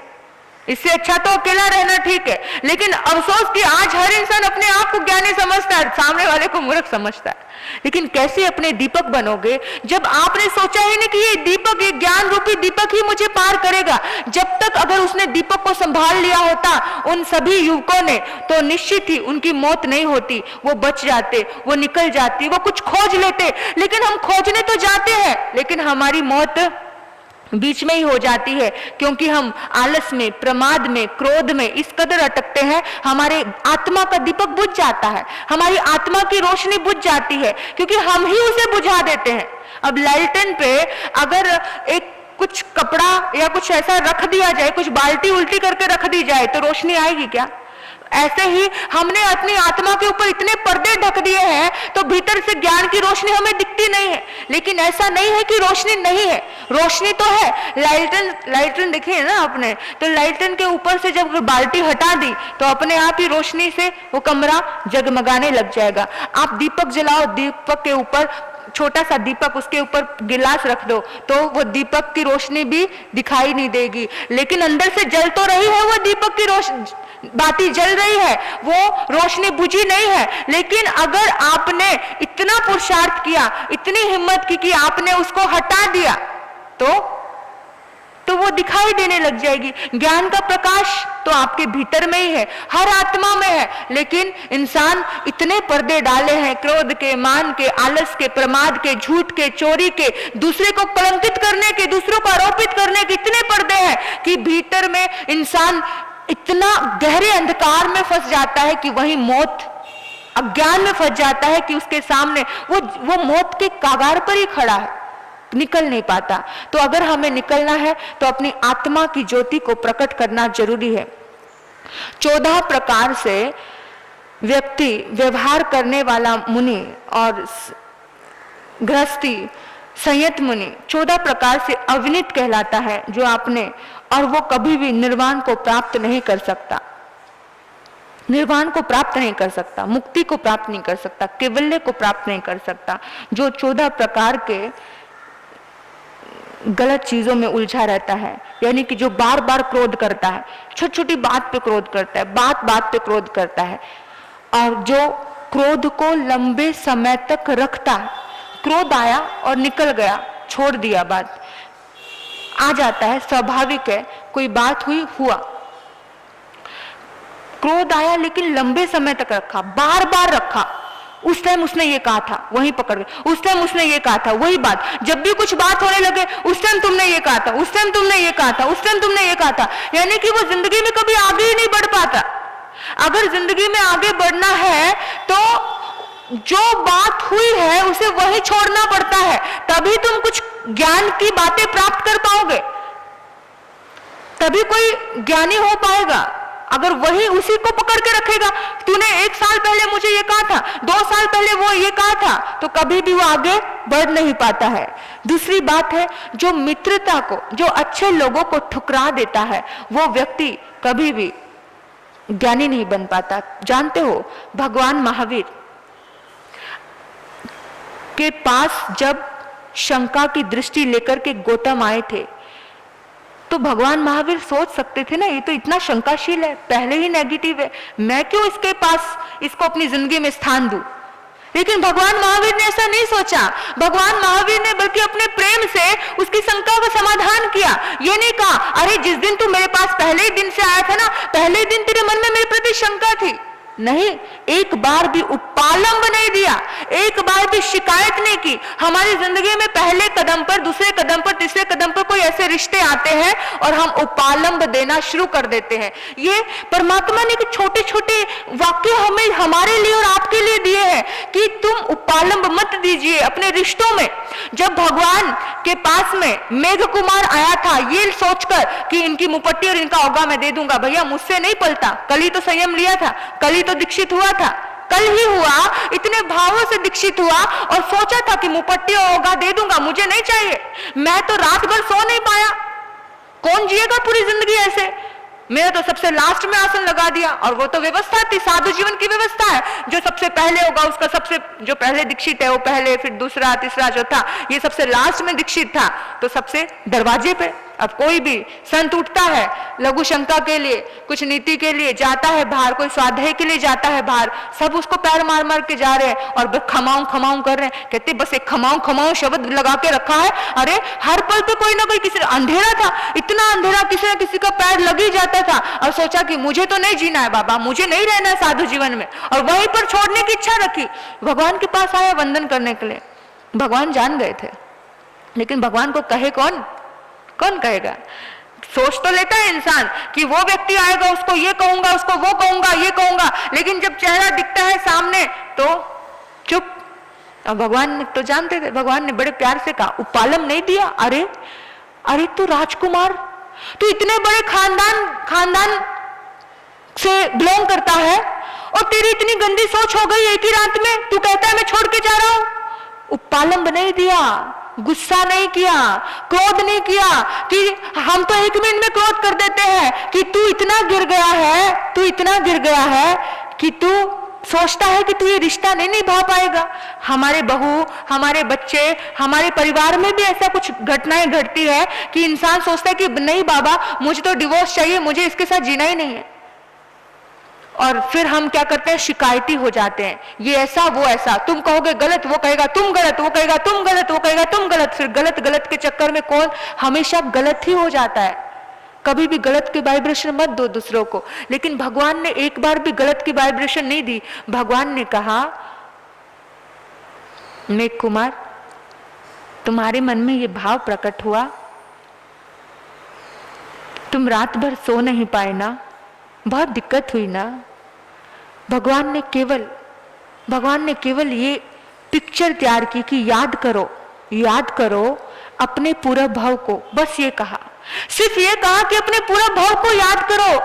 A: इससे अच्छा तो अकेला रहना ठीक है। लेकिन अफसोस कि आज हर इंसान अपने आप को ज्ञानी समझता है, सामने वाले को मूर्ख समझता है। लेकिन कैसे अपने दीपक बनोगे जब आपने सोचा ही नहीं कि ये दीपक, ये ज्ञान रूपी दीपक ही मुझे पार करेगा। जब तक अगर उसने दीपक को संभाल लिया होता उन सभी युवकों ने, तो निश्चित ही उनकी मौत नहीं होती, वो बच जाते, वो निकल जाती, वो कुछ खोज लेते। लेकिन हम खोजने तो जाते हैं, लेकिन हमारी मौत बीच में ही हो जाती है, क्योंकि हम आलस में, प्रमाद में, क्रोध में इस कदर अटकते हैं, हमारे आत्मा का दीपक बुझ जाता है, हमारी आत्मा की रोशनी बुझ जाती है, क्योंकि हम ही उसे बुझा देते हैं। अब लालटेन पे अगर एक कुछ कपड़ा या कुछ ऐसा रख दिया जाए, कुछ बाल्टी उल्टी करके रख दी जाए, तो रोशनी आएगी क्या? ऐसे ही हमने अपनी आत्मा के ऊपर इतने पर्दे ढक दिए हैं तो भीतर से ज्ञान की रोशनी हमें दिखती नहीं है। लेकिन ऐसा नहीं है कि रोशनी नहीं है, रोशनी तो है। लाइटन देखी है ना आपने, तो लाइटन के ऊपर से जब बाल्टी हटा दी तो अपने आप ही रोशनी से वो कमरा जगमगाने लग जाएगा। आप दीपक जलाओ, दीपक के ऊपर छोटा सा दीपक, उसके ऊपर गिलास रख दो तो वो दीपक की रोशनी भी दिखाई नहीं देगी, लेकिन अंदर से जल तो रही है, वो दीपक की रोशनी बाती जल रही है, वो रोशनी बुझी नहीं है। लेकिन अगर आपने इतना पुरुषार्थ किया, इतनी हिम्मत की कि आपने उसको हटा दिया तो वो दिखाई देने लग जाएगी। ज्ञान का प्रकाश तो आपके भीतर में ही है, हर आत्मा में है। लेकिन इंसान इतने पर्दे डाले हैं, क्रोध के, मान के, आलस के, प्रमाद के, झूठ के, चोरी के, दूसरे को कलंकित करने के, दूसरों को आरोपित करने के इतने पर्दे हैं कि भीतर में इंसान इतना गहरे अंधकार में फंस जाता है कि वही मौत, अज्ञान में फंस जाता है कि उसके सामने वो मौत के कागार पर ही खड़ा है, निकल नहीं पाता। तो अगर हमें निकलना है तो अपनी आत्मा की ज्योति को प्रकट करना जरूरी है। 14 प्रकार से व्यक्ति व्यवहार करने वाला मुनि और गृहस्थी संयत मुनि 14 प्रकार से अविनीत कहलाता है जो आपने, और वो कभी भी निर्वाण को प्राप्त नहीं कर सकता, निर्वाण को प्राप्त नहीं कर सकता, मुक्ति को प्राप्त नहीं कर सकता, कैवल्य को प्राप्त नहीं कर सकता। जो 14 प्रकार के गलत चीजों में उलझा रहता है, यानी कि जो बार बार क्रोध करता है, छोटी छोटी बात पे क्रोध करता है, बात बात पे क्रोध करता है, और जो क्रोध को लंबे समय तक रखता है, क्रोध आया और निकल गया, छोड़ दिया, बात आ जाता है, स्वाभाविक है, कोई बात हुई, हुआ, क्रोध आया लेकिन लंबे समय तक रखा, बार बार रखा। उस टाइम उसने ये कहा था, वहीं पकड़ गए, उस टाइम उसने ये कहा था, वही बात, जब भी कुछ बात होने लगे, उस टाइम तुमने ये कहा था, उस टाइम तुमने ये कहा था, उस टाइम तुमने ये कहा था, यानी कि वो जिंदगी में कभी आगे ही नहीं बढ़ पाता। अगर जिंदगी में आगे बढ़ना है तो जो बात हुई है उसे वही छोड़ना पड़ता है, तभी तुम कुछ ज्ञान की बातें प्राप्त कर पाओगे, तभी कोई ज्ञानी हो पाएगा। अगर वही उसी को पकड़ के रखेगा, तूने 1 साल पहले मुझे ये कहा था, 2 साल पहले वो ये कहा था, तो कभी भी वो आगे बढ़ नहीं पाता है। दूसरी बात है, जो मित्रता को, जो अच्छे लोगों को ठुकरा देता है, वो व्यक्ति कभी भी ज्ञानी नहीं बन पाता। जानते हो, भगवान महावीर के पास जब शंका की दृष्टि लेकर के गौतम आए थे तो भगवान महावीर सोच सकते थे ना, ये तो इतना शंकाशील है, पहले ही नेगेटिव है, मैं क्यों इसके पास इसको अपनी जिंदगी में स्थान दूं। लेकिन भगवान महावीर ने ऐसा नहीं सोचा। भगवान महावीर ने बल्कि अपने प्रेम से उसकी शंका का समाधान किया। ये नहीं कहा, अरे जिस दिन तू मेरे पास पहले ही दिन से आया था ना, पहले ही दिन तेरे मन में मेरे प्रति शंका थी। नहीं, एक बार भी उपालंब नहीं दिया, एक बार भी शिकायत नहीं की। हमारी जिंदगी में पहले कदम पर, दूसरे कदम पर, तीसरे कदम पर कोई ऐसे रिश्ते आते हैं और हम उपालंब देना शुरू कर देते हैं। ये परमात्मा ने छोटे छोटे वाक्य हमें, हमारे लिए और आपके लिए दिए हैं कि तुम उपालंब मत दीजिए अपने रिश्तों में। जब भगवान के पास में मेघ कुमार आया था ये सोचकर कि इनकी मुपट्टी और इनका औगा मैं दे दूंगा, भैया मुझसे नहीं पलता, कल ही तो संयम लिया था, कल ही तो दीक्षित हुआ था, कल ही हुआ, इतने भावों से दीक्षित हुआ और सोचा था कि मुपट्टी और औगा दे दूंगा, मुझे नहीं चाहिए। मैं तो रात भर सो नहीं पाया, कौन जिएगा पूरी जिंदगी ऐसे। मैंने तो सबसे लास्ट में आसन लगा दिया, और वो तो व्यवस्था थी, साधु जीवन की व्यवस्था है। जो सबसे पहले होगा उसका सबसे, जो पहले दीक्षित है वो पहले, फिर दूसरा, तीसरा, चौथा, ये सबसे लास्ट में दीक्षित था तो सबसे दरवाजे पे। अब कोई भी संत उठता है लघु शंका के लिए, कुछ नीति के लिए जाता है बाहर, कोई स्वाध्याय के लिए जाता है बाहर, सब उसको पैर मार मार के जा रहे हैं और खमाऊं खमाऊं कर रहे हैं। कहते बस एक खमाऊं खमाऊं शब्द लगा के रखा है। अरे हर पल पे कोई ना कोई, किसी अंधेरा था, इतना अंधेरा, किसी ना किसी का पैर लग ही जाता था, और सोचा कि मुझे तो नहीं जीना है बाबा, मुझे नहीं रहना है साधु जीवन में, और वहीं पर छोड़ने की इच्छा रखी। भगवान के पास आया वंदन करने के लिए, भगवान जान गए थे, लेकिन भगवान को कहे कौन, कौन कहेगा। सोच तो लेता है इंसान कि वो व्यक्ति आएगा, उसको ये कहूंगा, उसको वो कहूंगा, ये कहूंगा, लेकिन जब चेहरा दिखता है सामने तो चुप। और भगवान तो जानते थे, भगवान ने बड़े प्यार से कहा, उपालम नहीं दिया। अरे अरे तू राजकुमार, तू इतने बड़े खानदान से बिलोंग करता है और तेरी इतनी गंदी सोच हो गई एक ही रात में, तू कहता है मैं छोड़ के जा रहा हूं। उपालंब नहीं दिया, गुस्सा नहीं किया, क्रोध नहीं किया कि हम तो एक मिनट में क्रोध कर देते हैं कि तू इतना गिर गया है, तू इतना गिर गया है कि तू सोचता है कि तू ये रिश्ता नहीं निभा पाएगा। हमारे बहू, हमारे बच्चे, हमारे परिवार में भी ऐसा कुछ घटनाएं घटती है कि इंसान सोचता है कि नहीं बाबा मुझे तो डिवोर्स चाहिए, मुझे इसके साथ जीना ही नहीं है। और फिर हम क्या करते हैं, शिकायती हो जाते हैं, ये ऐसा वो ऐसा, तुम कहोगे गलत, वो कहेगा तुम गलत, वो कहेगा तुम गलत, वो कहेगा तुम गलत। फिर गलत गलत के चक्कर में कौन हमेशा गलत ही हो जाता है। कभी भी गलत की वाइब्रेशन मत दो दूसरों को। लेकिन भगवान ने एक बार भी गलत की वाइब्रेशन नहीं दी। भगवान ने कहा मेघ कुमार, तुम्हारे मन में ये भाव प्रकट हुआ, तुम रात भर सो नहीं पाए ना, बहुत दिक्कत हुई ना। भगवान ने केवल ये पिक्चर तैयार की कि याद करो अपने पूरा भाव को। बस ये कहा, सिर्फ ये कहा कि अपने पूरा भाव को याद करो।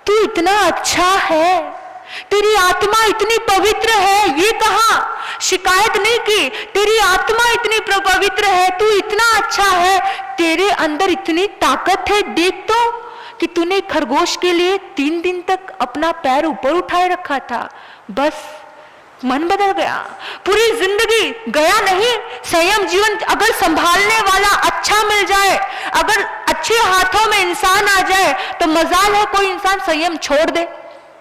A: तू इतना अच्छा है, तेरी आत्मा इतनी पवित्र है, ये कहा, शिकायत नहीं की। तेरी आत्मा इतनी पवित्र है, तू इतना अच्छा है, तेरे अंदर इतनी ताकत है। देख तो कि तूने खरगोश के लिए 3 दिन तक अपना पैर ऊपर उठाए रखा था, बस मन बदल गया। पूरी जिंदगी गया नहीं। संयम जीवन अगर संभालने वाला अच्छा मिल जाए, अगर अच्छे हाथों में इंसान आ जाए तो मजाल है कोई इंसान संयम छोड़ दे।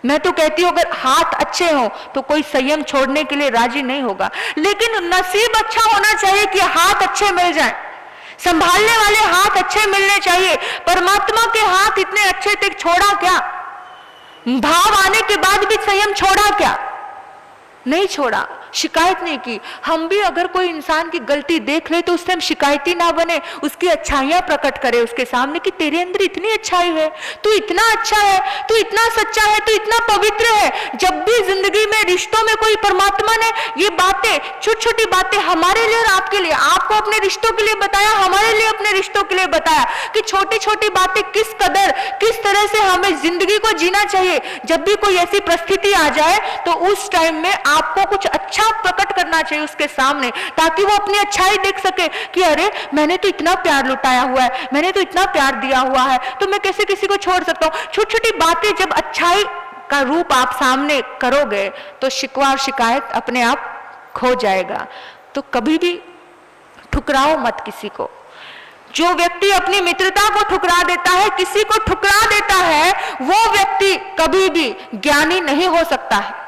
A: मैं तो कहती हूँ अगर हाथ अच्छे हो तो कोई संयम छोड़ने के लिए राजी नहीं होगा। लेकिन नसीब अच्छा होना चाहिए कि हाथ अच्छे मिल जाए, संभालने वाले हाथ अच्छे मिलने चाहिए। परमात्मा के हाथ इतने अच्छे थे, छोड़ा क्या? भाव आने के बाद भी संयम छोड़ा क्या? नहीं छोड़ा, शिकायत नहीं की। हम भी अगर कोई इंसान की गलती देख ले तो उस टाइम शिकायती ना बने, उसकी अच्छाइयां प्रकट करे उसके सामने कि तेरे अंदर इतनी अच्छाई है, तू इतना अच्छा है, तू इतना सच्चा है, तू इतना पवित्र है। जब भी जिंदगी में रिश्तों में कोई परमात्मा ने ये बातें, छोटी छोटी बातें हमारे लिए और आपके लिए, आपको अपने रिश्तों के लिए बताया, हमारे लिए अपने रिश्तों के लिए बताया कि छोटी छोटी बातें किस कदर, किस तरह से हमें जिंदगी को जीना चाहिए। जब भी कोई ऐसी परिस्थिति आ जाए तो उस टाइम में आपको कुछ अच्छा प्रकट करना चाहिए उसके सामने, ताकि वो अपनी अच्छाई देख सके कि अरे मैंने तो इतना प्यार लुटाया हुआ है, मैंने तो इतना प्यार दिया हुआ है, तो मैं कैसे किसी को छोड़ सकता हूँ। छोटी छोटी बातें जब अच्छाई का रूप आप सामने करोगे तो शिकवा और शिकायत अपने आप खो जाएगा। तो कभी भी ठुकराओ मत किसी को। जो व्यक्ति अपनी मित्रता को ठुकरा देता है, किसी को ठुकरा देता है, वो व्यक्ति कभी भी ज्ञानी नहीं हो सकता है।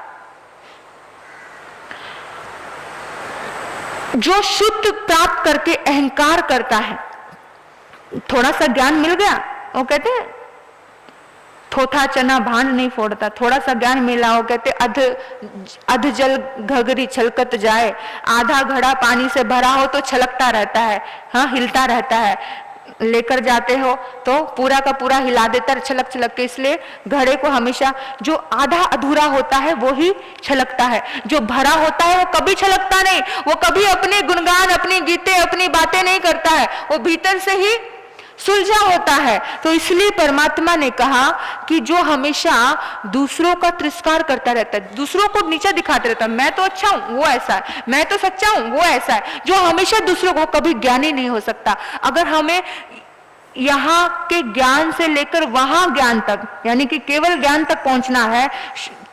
A: जो शुद्ध प्राप्त करके अहंकार करता है, थोड़ा सा ज्ञान मिल गया, वो कहते हैं थोथा चना भांड नहीं फोड़ता, थोड़ा सा ज्ञान मिला, वो कहते अध जल घगरी छलकत जाए, आधा घड़ा पानी से भरा हो तो छलकता रहता है, हाँ हिलता रहता है, लेकर जाते हो तो पूरा का पूरा हिला देता है छलक छलक के। इसलिए घड़े को हमेशा जो आधा अधूरा होता है वो ही छलकता है, जो भरा होता है वो कभी छलकता नहीं, वो कभी अपने गुणगान, अपनी गीतें, अपनी बातें नहीं करता है, वो भीतर से ही सुलझा होता है। तो इसलिए परमात्मा ने कहा कि जो हमेशा दूसरों का तिरस्कार करता रहता है, दूसरों को नीचा दिखाते रहता है, मैं तो अच्छा हूं वो ऐसा है, मैं तो सच्चा हूं वो ऐसा है, जो हमेशा दूसरों को, कभी ज्ञानी नहीं हो सकता। अगर हमें यहाँ के ज्ञान से लेकर वहां ज्ञान तक, यानी कि केवल ज्ञान तक पहुंचना है,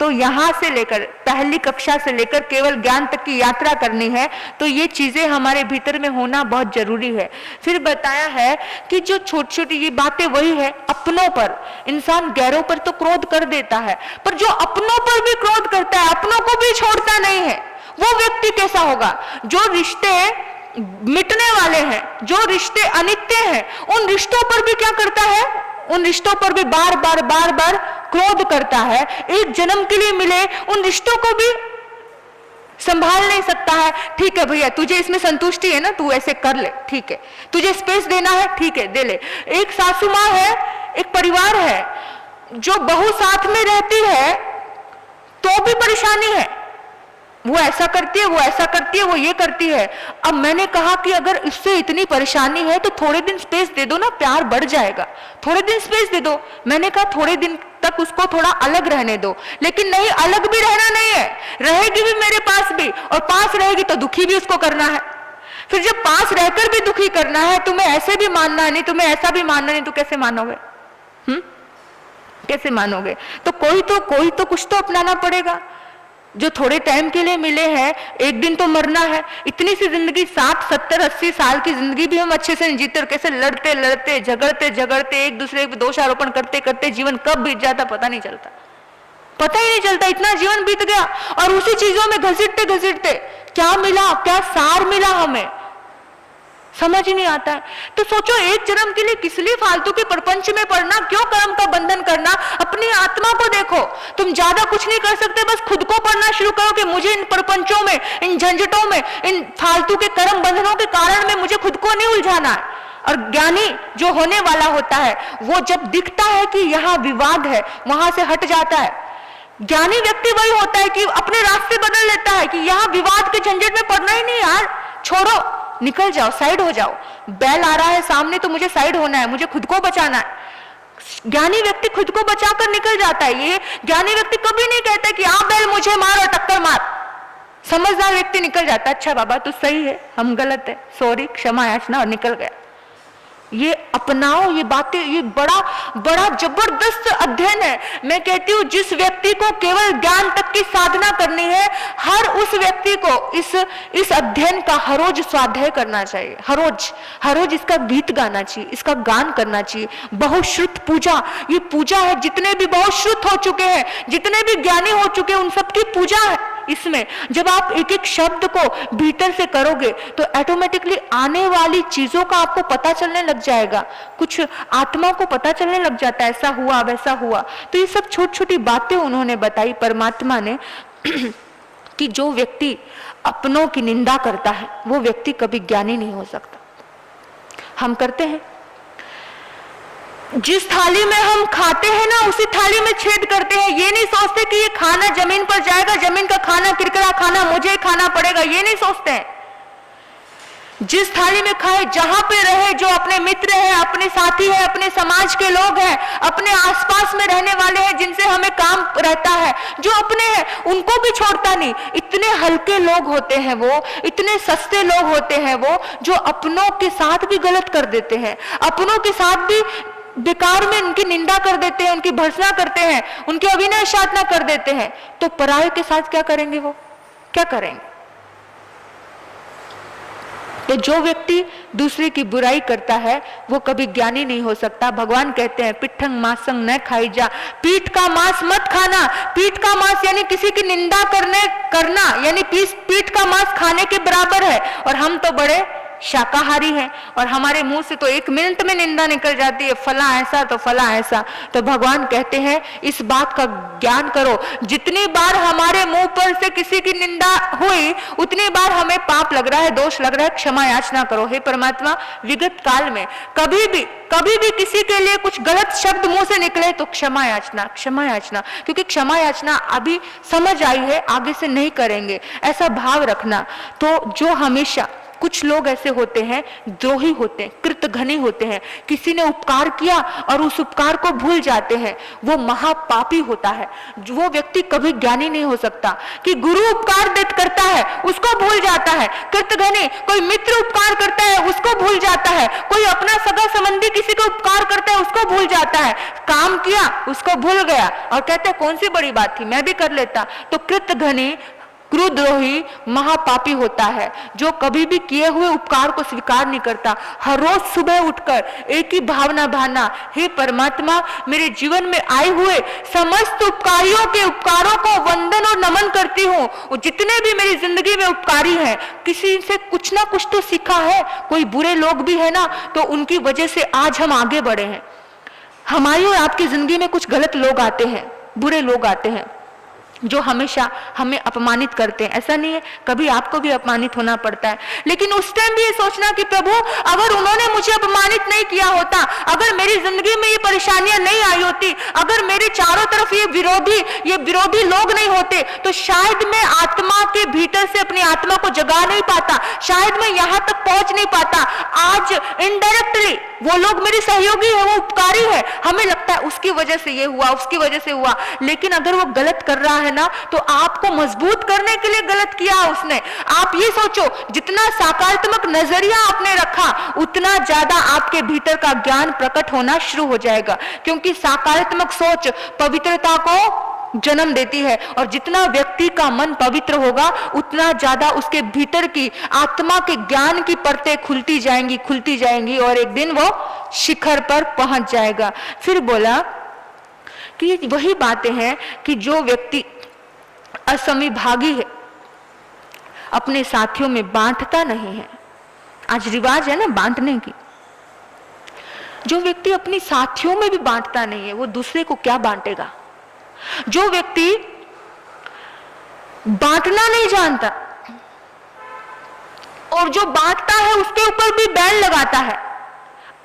A: तो यहां से लेकर पहली कक्षा से लेकर केवल ज्ञान तक की यात्रा करनी है, तो ये चीजें हमारे भीतर में होना बहुत जरूरी है। फिर बताया है कि जो छोटी छोटी ये बातें वही है, अपनों पर, इंसान गैरों पर तो क्रोध कर देता है, पर जो अपनों पर भी क्रोध करता है, अपनों को भी छोड़ता नहीं है, वो व्यक्ति कैसा होगा? जो रिश्ते मिटने वाले हैं, जो रिश्ते अनित्य हैं, उन रिश्तों पर भी क्या करता है? उन रिश्तों पर भी बार बार क्रोध करता है। एक जन्म के लिए मिले उन रिश्तों को भी संभाल नहीं सकता है। ठीक है भैया, तुझे इसमें संतुष्टि है ना, तू ऐसे कर ले, ठीक है, तुझे स्पेस देना है, ठीक है दे ले। एक सासू माँ है, एक परिवार है, जो बहू साथ में रहती है तो भी परेशानी है, वो ऐसा करती है, वो ऐसा करती है, वो ये करती है। अब मैंने कहा कि अगर इससे इतनी परेशानी है तो थोड़े दिन स्पेस दे दो ना, प्यार बढ़ जाएगा, थोड़े दिन स्पेस दे दो। मैंने कहा थोड़े दिन तक उसको थोड़ा अलग रहने दो, लेकिन नहीं, अलग भी रहना नहीं है, रहेगी भी मेरे पास भी, और पास रहेगी तो दुखी भी उसको करना है। फिर जब पास रहकर भी दुखी करना है, तुम्हें ऐसे भी मानना नहीं, तुम्हें ऐसा भी मानना नहीं, तो कैसे मानोगे? कैसे मानोगे? तो कोई तो कुछ तो अपनाना पड़ेगा। जो थोड़े टाइम के लिए मिले हैं, एक दिन तो मरना है। इतनी सी जिंदगी, 60, 70, 80 साल की जिंदगी भी हम अच्छे से नहीं जीते, और कैसे लड़ते लड़ते झगड़ते झगड़ते एक दूसरे पे दोष आरोपण करते करते जीवन कब बीत जाता पता नहीं चलता, पता ही नहीं चलता, इतना जीवन बीत गया। और उसी चीजों में घसीटते घसीटते क्या मिला, क्या सार मिला, हमें समझ ही नहीं आता है। तो सोचो, एक जन्म के लिए किस लिए फालतू के प्रपंच में पड़ना, क्यों कर्म का बंधन करना? अपनी आत्मा को देखो। तुम ज्यादा कुछ नहीं कर सकते, बस खुद को पढ़ना शुरू करो कि मुझे इन प्रपंचों में, इन झंझटों में, इन फालतू के कर्म बंधनों के कारण में मुझे खुद को नहीं उलझाना है। और ज्ञानी जो होने वाला होता है, वो जब दिखता है कि यहाँ विवाद है, वहां से हट जाता है। ज्ञानी व्यक्ति वही होता है कि अपने रास्ते बदल लेता है कि यहाँ विवाद के झंझट में पड़ना ही नहीं यार, छोड़ो, निकल जाओ, साइड हो जाओ। बैल आ रहा है सामने तो मुझे साइड होना है, मुझे खुद को बचाना है। ज्ञानी व्यक्ति खुद को बचाकर निकल जाता है। ये ज्ञानी व्यक्ति कभी नहीं कहता कि आप बैल मुझे मार और टक्कर मार। समझदार व्यक्ति निकल जाता है, अच्छा बाबा तू सही है, हम गलत है, सॉरी, क्षमा याचना, और निकल गया। ये अपनाओ, ये बातें, ये बड़ा बड़ा जबरदस्त अध्ययन है। मैं कहती हूँ जिस व्यक्ति को केवल ज्ञान तक की साधना करनी है, हर उस व्यक्ति को इस अध्ययन का हर रोज स्वाध्याय करना चाहिए, हर रोज इसका गीत गाना चाहिए, इसका गान करना चाहिए। बहुश्रुत पूजा, ये पूजा है, जितने भी बहुश्रुत हो चुके हैं, जितने भी ज्ञानी हो चुके हैं, उन सबकी पूजा है इसमें। जब आप एक एक शब्द को भीतर से करोगे तो ऑटोमेटिकली आने वाली चीजों का आपको पता चलने लग जाएगा, कुछ आत्मा को पता चलने लग जाता है, ऐसा हुआ वैसा हुआ। तो ये सब छोटी छोटी बातें उन्होंने बताई परमात्मा ने कि जो व्यक्ति अपनों की निंदा करता है वो व्यक्ति कभी ज्ञानी नहीं हो सकता। हम करते हैं, जिस थाली में हम खाते हैं ना, उसी थाली में छेद करते हैं। ये नहीं सोचते कि ये खाना जमीन पर जाएगा, जमीन का खाना, किरकिरा खाना मुझे खाना पड़ेगा, ये नहीं सोचते हैं। जिस थाली में खाए, जहां पे रहे, जो अपने मित्र हैं, अपने साथी हैं, अपने समाज के लोग हैं, अपने आसपास में रहने वाले हैं, जिनसे हमें काम रहता है, जो अपने हैं, उनको भी छोड़ता नहीं। इतने हल्के लोग होते हैं वो, इतने सस्ते लोग होते हैं वो, जो अपनों के साथ भी गलत कर देते हैं, अपनों के साथ भी बेकार में उनकी निंदा कर देते हैं, उनकी भर्त्सना करते हैं, उनकी अभिनय साधना कर देते हैं। तो पराये के साथ क्या करेंगे? वो क्या करेंगे? तो जो व्यक्ति दूसरे की बुराई करता है वो कभी ज्ञानी नहीं हो सकता। भगवान कहते हैं पिट्ठंग मांसंग न खाई जा, पीठ का मांस मत खाना। पीठ का मांस यानी किसी की निंदा करना यानी पीठ का मांस खाने के बराबर है। और हम तो बड़े शाकाहारी हैं और हमारे मुंह से तो 1 मिनट में निंदा निकल जाती है, फला ऐसा तो फला ऐसा। तो भगवान कहते हैं इस बात का ज्ञान करो, जितनी बार हमारे मुंह पर से किसी की निंदा हुई उतनी बार हमें पाप लग रहा है, दोष लग रहा है, क्षमा याचना करो। हे परमात्मा, विगत काल में कभी भी किसी के लिए कुछ गलत शब्द मुंह से निकले तो क्षमा याचना, क्षमा याचना, क्योंकि क्षमा याचना अभी समझ आई है, आगे से नहीं करेंगे, ऐसा भाव रखना। तो जो हमेशा कुछ लोग ऐसे होते हैं, द्रोही होते हैं, कृतघ्नी होते हैं, किसी ने उपकार किया और उस उपकार को भूल जाते हैं, वो महापापी होता है। वो व्यक्ति कभी ज्ञानी नहीं हो सकता। कि गुरु उपकार करता है उसको भूल जाता है, कृतघ्नी, कोई मित्र उपकार करता है उसको भूल जाता है, कोई अपना सगा संबंधी किसी को उपकार करता है उसको भूल जाता है, काम किया उसको भूल गया और कहते हैं कौन सी बड़ी बात थी, मैं भी कर लेता। तो कृतघ्नी, क्रोधद्रोही महापापी होता है, जो कभी भी किए हुए उपकार को स्वीकार नहीं करता। हर रोज सुबह उठकर एक ही भावना भाना, हे परमात्मा, मेरे जीवन में आए हुए समस्त उपकारियों के उपकारों को वंदन और नमन करती हूँ। और जितने भी मेरी जिंदगी में उपकारी हैं, किसी से कुछ ना कुछ तो सीखा है। कोई बुरे लोग भी है ना, तो उनकी वजह से आज हम आगे बढ़े हैं। हमारी और आपकी जिंदगी में कुछ गलत लोग आते हैं, बुरे लोग आते हैं, जो हमेशा हमें अपमानित करते हैं। ऐसा नहीं है, कभी आपको भी अपमानित होना पड़ता है, लेकिन उस टाइम भी ये सोचना कि प्रभु अगर उन्होंने मुझे अपमानित नहीं किया होता, अगर मेरी जिंदगी में ये परेशानियां नहीं आई होती, अगर मेरे चारों तरफ ये विरोधी लोग नहीं होते, तो शायद मैं आत्मा के भीतर से अपनी आत्मा को जगा नहीं पाता, शायद मैं यहां तक पहुंच नहीं पाता। आज इनडायरेक्टली वो लोग मेरे सहयोगी है, वो उपकारी है, हमें लगता है उसकी वजह से ये हुआ, उसकी वजह से हुआ, लेकिन अगर वो गलत कर रहा है ना, तो आपको मजबूत करने के लिए गलत किया उसने। आप ये सोचो, जितना सकारात्मक नजरिया आपने रखा, उतना ज्यादा आपके भीतर का ज्ञान प्रकट होना शुरू हो जाएगा, क्योंकि सकारात्मक सोच पवित्रता को जन्म देती है, और जितना व्यक्ति का मन पवित्र होगा, उतना ज्यादा उसके भीतर की आत्मा के ज्ञान की परतें खुलती जाएंगी, और एक दिन वो शिखर पर पहुंच जाएगा। फिर बोला कि वही बातें हैं कि जो व्यक्ति असमविभागी है, अपने साथियों में बांटता नहीं है। आज रिवाज है ना बांटने की। जो व्यक्ति अपनी साथियों में भी बांटता नहीं है, वो दूसरे को क्या बांटेगा। जो व्यक्ति बांटना नहीं जानता और जो बांटता है उसके ऊपर भी बैन लगाता है,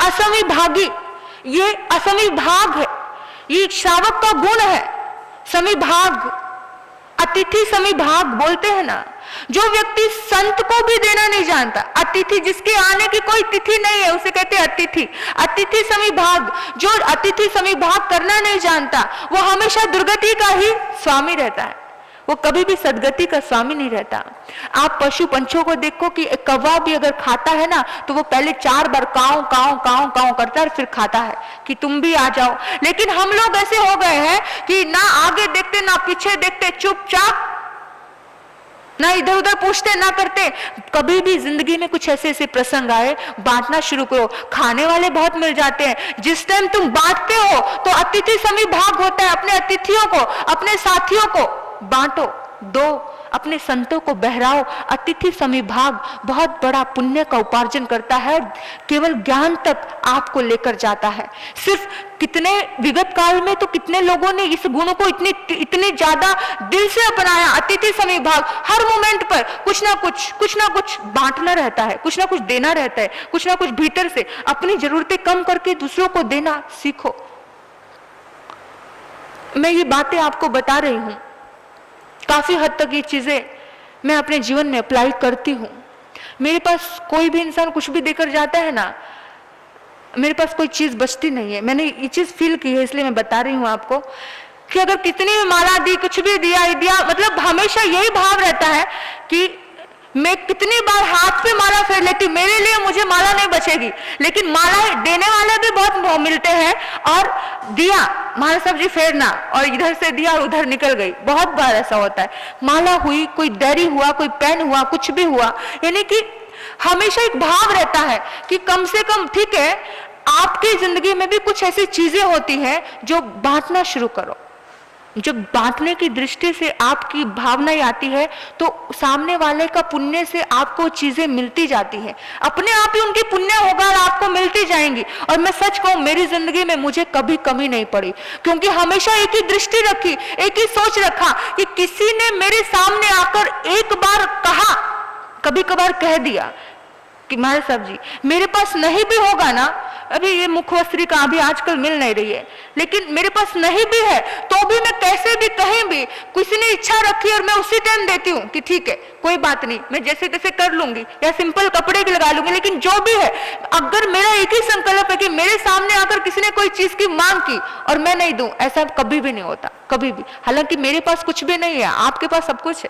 A: असमविभागी, ये असमविभाग है, ये श्रावक का गुण है। समिभाग, अतिथि समिभाग बोलते हैं ना। जो व्यक्ति संत को भी देना नहीं जानता, अतिथि जिसके आने की कोई तिथि नहीं है, उसे कहते हैं अतिथि। अतिथि समिभाग, जो अतिथि समिभाग करना नहीं जानता, वो हमेशा दुर्गति का ही स्वामी रहता है, वो कभी भी सदगति का स्वामी नहीं रहता। आप पशु पंछियों को देखो कि एक कौवा भी अगर खाता है ना, तो वो पहले 4 बार काऊ काऊ काऊ काऊ करता है, फिर खाता है कि तुम भी आ जाओ। लेकिन हम लोग ऐसे हो गए हैं कि ना आगे देखते ना पीछे देखते, चुपचाप, ना इधर उधर पूछते ना करते। कभी भी जिंदगी में कुछ ऐसे ऐसे प्रसंग आए, बांटना शुरू करो। खाने वाले बहुत मिल जाते हैं। जिस टाइम तुम बांटते हो तो अतिथि समिभाग होता है। अपने अतिथियों को, अपने साथियों को बांटो, दो, अपने संतों को बहराओ। अतिथि समिभाग बहुत बड़ा पुण्य का उपार्जन करता है, केवल ज्ञान तक आपको लेकर जाता है। सिर्फ कितने विगत काल में तो कितने लोगों ने इस गुण को इतनी ज्यादा दिल से अपनाया। अतिथि समिभाग, हर मोमेंट पर कुछ ना कुछ बांटना रहता है, कुछ ना कुछ देना रहता है, कुछ ना कुछ भीतर से अपनी जरूरतें कम करके दूसरों को देना सीखो। मैं ये बातें आपको बता रही हूं, काफी हद तक ये चीजें मैं अपने जीवन में अप्लाई करती हूँ। मेरे पास कोई भी इंसान कुछ भी देकर जाता है ना, मेरे पास कोई चीज बचती नहीं है। मैंने ये चीज फील की है, इसलिए मैं बता रही हूँ आपको कि अगर कितनी भी माला दी, कुछ भी दिया, मतलब हमेशा यही भाव रहता है कि मैं कितनी बार हाथ पे माला फेर लेती, मेरे लिए मुझे माला नहीं बचेगी। लेकिन माला देने वाले भी बहुत मिलते हैं, और दिया माला सब्जी फेरना और इधर से दिया और उधर निकल गई, बहुत बार ऐसा होता है। माला हुई, कोई डायरी हुआ, कोई पेन हुआ, कुछ भी हुआ, यानी कि हमेशा एक भाव रहता है कि कम से कम, ठीक है, आपकी जिंदगी में भी कुछ ऐसी चीजें होती हैं जो बांटना शुरू करो। जब बांटने की दृष्टि से आपकी भावनाएं आती है, तो सामने वाले का पुण्य से आपको चीजें मिलती जाती है, अपने आप ही उनकी पुण्य होगा और आपको मिलती जाएंगी। और मैं सच कहूं, मेरी जिंदगी में मुझे कभी कमी नहीं पड़ी, क्योंकि हमेशा एक ही दृष्टि रखी, एक ही सोच रखा कि किसी ने मेरे सामने आकर एक बार कहा, कभी कभार कह दिया कि महाराज साहब जी, मेरे पास नहीं भी होगा ना, अभी ये मुखवस्त्री का अभी आजकल मिल नहीं रही है, लेकिन मेरे पास नहीं भी है तो भी मैं कैसे भी कहीं भी, किसी ने इच्छा रखी और मैं उसी टाइम देती हूँ कि ठीक है कोई बात नहीं, मैं जैसे तैसे कर लूंगी, या सिंपल कपड़े भी लगा लूंगी। लेकिन जो भी है, अगर मेरा एक ही संकल्प है कि मेरे सामने आकर किसी ने कोई चीज की मांग की और मैं नहीं दूं, ऐसा कभी भी नहीं होता, कभी भी। हालांकि मेरे पास कुछ भी नहीं है, आपके पास सब कुछ है,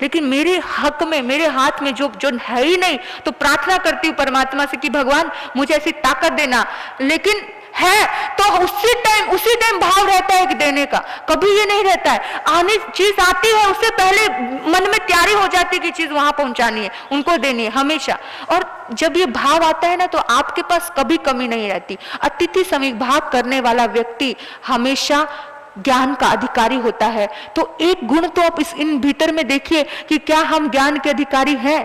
A: लेकिन मेरे हक में, मेरे हाथ में जो है ही नहीं, तो प्रार्थना करती हूँ परमात्मा से कि भगवान मुझे ऐसी ताकत देना। लेकिन है तो उसी टाइम भाव रहता है कि देने का, कभी ये नहीं रहता है। आने चीज आती है उससे पहले मन में तैयारी हो जाती है कि चीज वहां पहुंचानी है, उनको देनी है हमेशा। और जब ये भाव आता है ना, तो आपके पास कभी कमी नहीं रहती। अतिथि समिभाग करने वाला व्यक्ति हमेशा ज्ञान का अधिकारी होता है। तो एक गुण तो आप इन भीतर में देखिए कि क्या हम ज्ञान के अधिकारी हैं,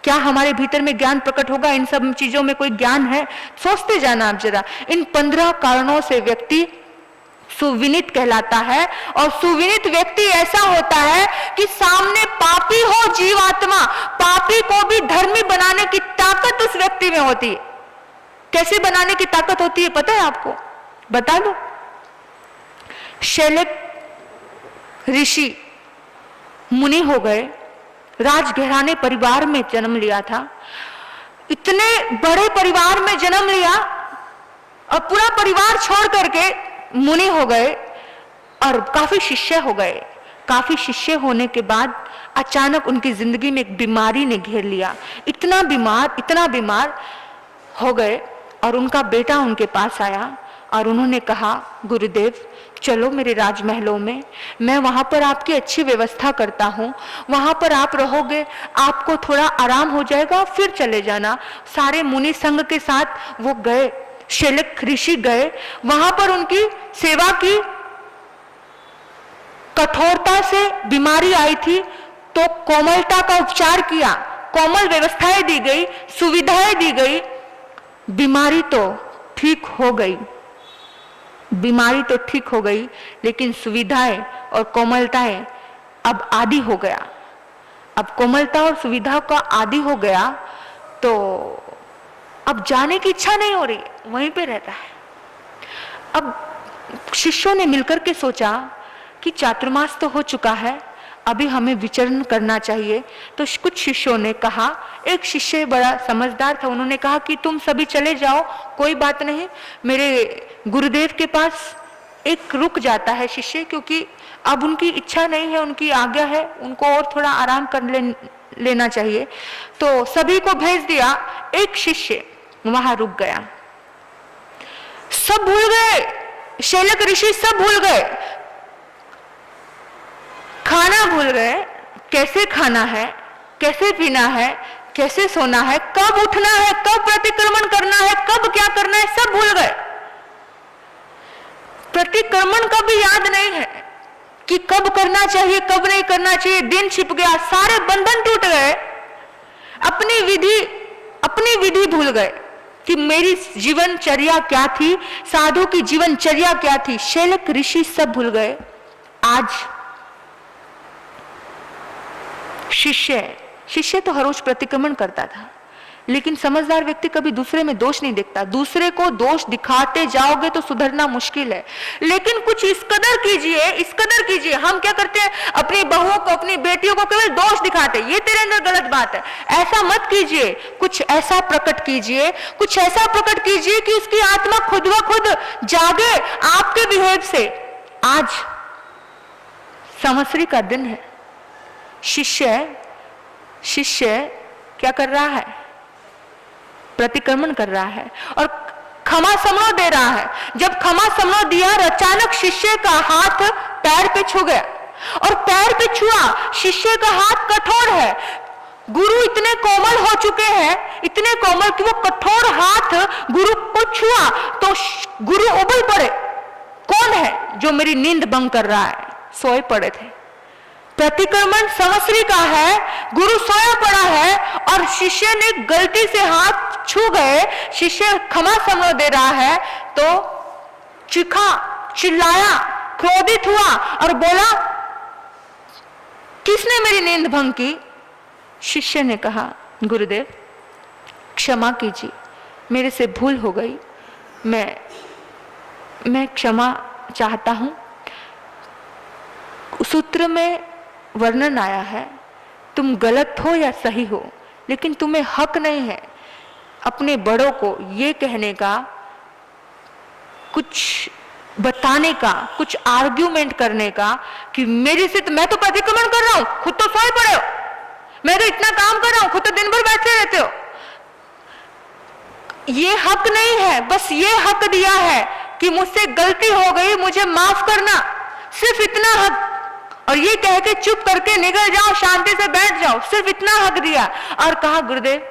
A: क्या हमारे भीतर में ज्ञान प्रकट होगा, इन सब चीजों में कोई ज्ञान है। सोचते जाना आप जरा, इन 15 कारणों से व्यक्ति सुविनीत कहलाता है। और सुविनीत व्यक्ति ऐसा होता है कि सामने पापी हो जीवात्मा, पापी को भी धर्मी बनाने की ताकत उस व्यक्ति में होती है। कैसे बनाने की ताकत होती है पता है आपको? बता दो। शैलक ऋषि मुनि हो गए, राजघराने परिवार में जन्म लिया था। इतने बड़े परिवार में जन्म लिया और पूरा परिवार छोड़ करके मुनि हो गए और काफी शिष्य हो गए। काफी शिष्य होने के बाद अचानक उनकी जिंदगी में एक बीमारी ने घेर लिया। इतना बीमार हो गए और उनका बेटा उनके पास आया और उन्होंने कहा, गुरुदेव चलो मेरे राजमहलों में, मैं वहां पर आपकी अच्छी व्यवस्था करता हूं, वहां पर आप रहोगे, आपको थोड़ा आराम हो जाएगा, फिर चले जाना। सारे मुनि संघ के साथ वो गए, शैलक ऋषि गए, वहां पर उनकी सेवा की। कठोरता से बीमारी आई थी तो कोमलता का उपचार किया, कोमल व्यवस्थाएं दी गई, सुविधाएं दी गई। बीमारी तो ठीक हो गई, बीमारी तो ठीक हो गई, लेकिन सुविधाएं और कोमलताएं अब आदी हो गया। अब कोमलता और सुविधा का आदी हो गया तो अब जाने की इच्छा नहीं हो रही, वहीं पे रहता है। अब शिष्यों ने मिलकर के सोचा कि चातुर्मास तो हो चुका है, अभी हमें विचरण करना चाहिए। तो कुछ शिष्यों ने कहा, एक शिष्य बड़ा समझदार था, उन्होंने कहा कि तुम सभी चले जाओ, कोई बात नहीं, मेरे गुरुदेव के पास एक रुक जाता है शिष्य, क्योंकि अब उनकी इच्छा नहीं है, उनकी आज्ञा है, उनको और थोड़ा आराम कर लेना चाहिए। तो सभी को भेज दिया, एक शिष्य वहां रुक गया। सब भूल गए, शैलक ऋषि सब भूल गए, खाना भूल गए, कैसे खाना है, कैसे पीना है, कैसे सोना है, कब उठना है, कब प्रतिक्रमण करना है, कब क्या करना है, सब भूल गए। प्रतिक्रमण का भी याद नहीं है कि कब करना चाहिए, कब नहीं करना चाहिए। दिन छिप गया, सारे बंधन टूट गए, अपनी विधि भूल गए कि मेरी जीवनचर्या क्या थी, साधु की जीवनचर्या क्या थी। शैलक ऋषि सब भूल गए। आज शिष्य तो हर रोज प्रतिक्रमण करता था, लेकिन समझदार व्यक्ति कभी दूसरे में दोष नहीं देखता। दूसरे को दोष दिखाते जाओगे तो सुधरना मुश्किल है, लेकिन कुछ इस कदर कीजिए। हम क्या करते हैं, अपनी बहुओं को, अपनी बेटियों को केवल दोष दिखाते, ये तेरे अंदर गलत बात है, ऐसा मत कीजिए। कुछ ऐसा प्रकट कीजिए कि उसकी आत्मा खुद व खुद जागे आपके बिहेव से। आज संवत्सरी का दिन है। शिष्य क्या कर रहा है? प्रतिक्रमण कर रहा है और क्षमा समो दे रहा है। जब क्षमा समो दिया, अचानक शिष्य का हाथ पैर पे छू गया और पैर पे छुआ। शिष्य का हाथ कठोर है, गुरु इतने कोमल हो चुके हैं, इतने कोमल कि वो कठोर हाथ गुरु को छुआ तो गुरु उबल पड़े। कौन है जो मेरी नींद भंग कर रहा है? सोए पड़े थे। प्रतिक्रमण संवत्सरी का है, गुरु सोया पड़ा है और शिष्य ने गलती से हाथ छू गए। शिष्य क्षमा समझ दे रहा है तो चीखा, चिल्लाया, क्रोधित हुआ और बोला, किसने मेरी नींद भंग की? शिष्य ने कहा, गुरुदेव क्षमा कीजिए, मेरे से भूल हो गई, मैं क्षमा चाहता हूं। सूत्र में वर्णन आया है, तुम गलत हो या सही हो, लेकिन तुम्हें हक नहीं है अपने बड़ों को ये कहने का, कुछ बताने का, कुछ आर्ग्यूमेंट करने का कि मेरे से तो, मैं तो प्रतिक्रमण कर रहा हूं, खुद तो सोए पड़े हो, मैं तो इतना काम कर रहा हूं, खुद तो दिन भर बैठे रहते हो। ये हक नहीं है, बस ये हक दिया है कि मुझसे गलती हो गई, मुझे माफ करना, सिर्फ इतना हक। और ये कह के चुप करके निकल जाओ, शांति से बैठ जाओ, सिर्फ इतना हक दिया और कहा, गुरुदेव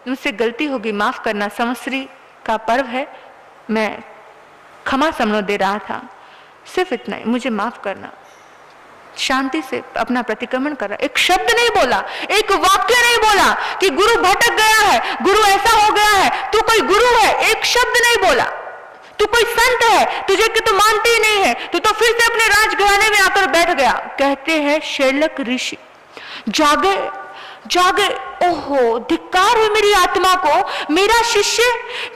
A: मुझसे गलती होगी, माफ करना, संवत्सरी का पर्व है, मैं क्षमा समझ दे रहा था, सिर्फ इतना ही, मुझे माफ करना। शांति से अपना प्रतिक्रमण कर रहा, एक शब्द नहीं बोला, एक वाक्य नहीं बोला कि गुरु भटक गया है, गुरु ऐसा हो गया है, तू कोई गुरु है, एक शब्द नहीं बोला। तू कोई संत है, तुझे कि तू मानती ही नहीं है, तू तो फिर से अपने राजघराने में आकर बैठ गया। कहते हैं शैलक ऋषि, जागे जागे, ओहो धिक्कार है मेरी आत्मा को, मेरा शिष्य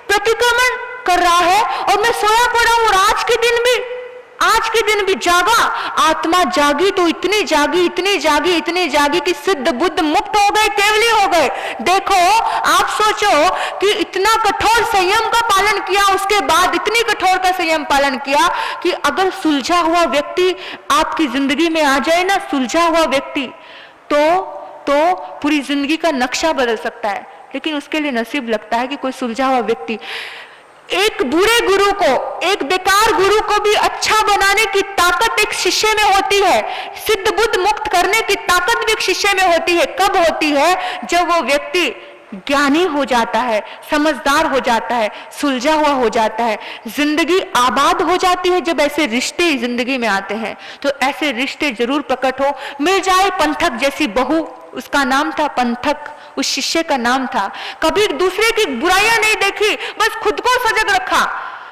A: प्रतिक्रमण कर रहा है और मैं सोया पड़ा हूं। और आज के दिन भी जागा, आत्मा जागी तो इतनी जागी कि सिद्ध बुद्ध मुक्त हो गए, केवली हो गए। देखो आप सोचो कि इतना कठोर संयम का पालन किया, उसके बाद इतनी कठोर का संयम पालन किया कि अगर सुलझा हुआ व्यक्ति आपकी जिंदगी में आ जाए ना, सुलझा हुआ व्यक्ति, तो पूरी जिंदगी का नक्शा बदल सकता है। लेकिन उसके लिए नसीब लगता है कि कोई सुलझा हुआ व्यक्ति। एक बुरे गुरु को, एक बेकार गुरु को भी अच्छा बनाने की ताकत एक शिष्य में होती है। सिद्ध बुद्ध मुक्त करने की ताकत भी एक शिष्य में होती है। कब होती है? जब वो व्यक्ति ज्ञानी हो जाता है, समझदार हो जाता है, सुलझा हुआ हो जाता है, जिंदगी आबाद हो जाती है। जब ऐसे रिश्ते जिंदगी में आते हैं तो ऐसे रिश्ते जरूर प्रकट हो। मिल जाए पंथक जैसी बहू, उसका नाम था पंथक, उस शिष्य का नाम था। कभी दूसरे की बुराइयां नहीं देखी, बस खुद को सजग रखा।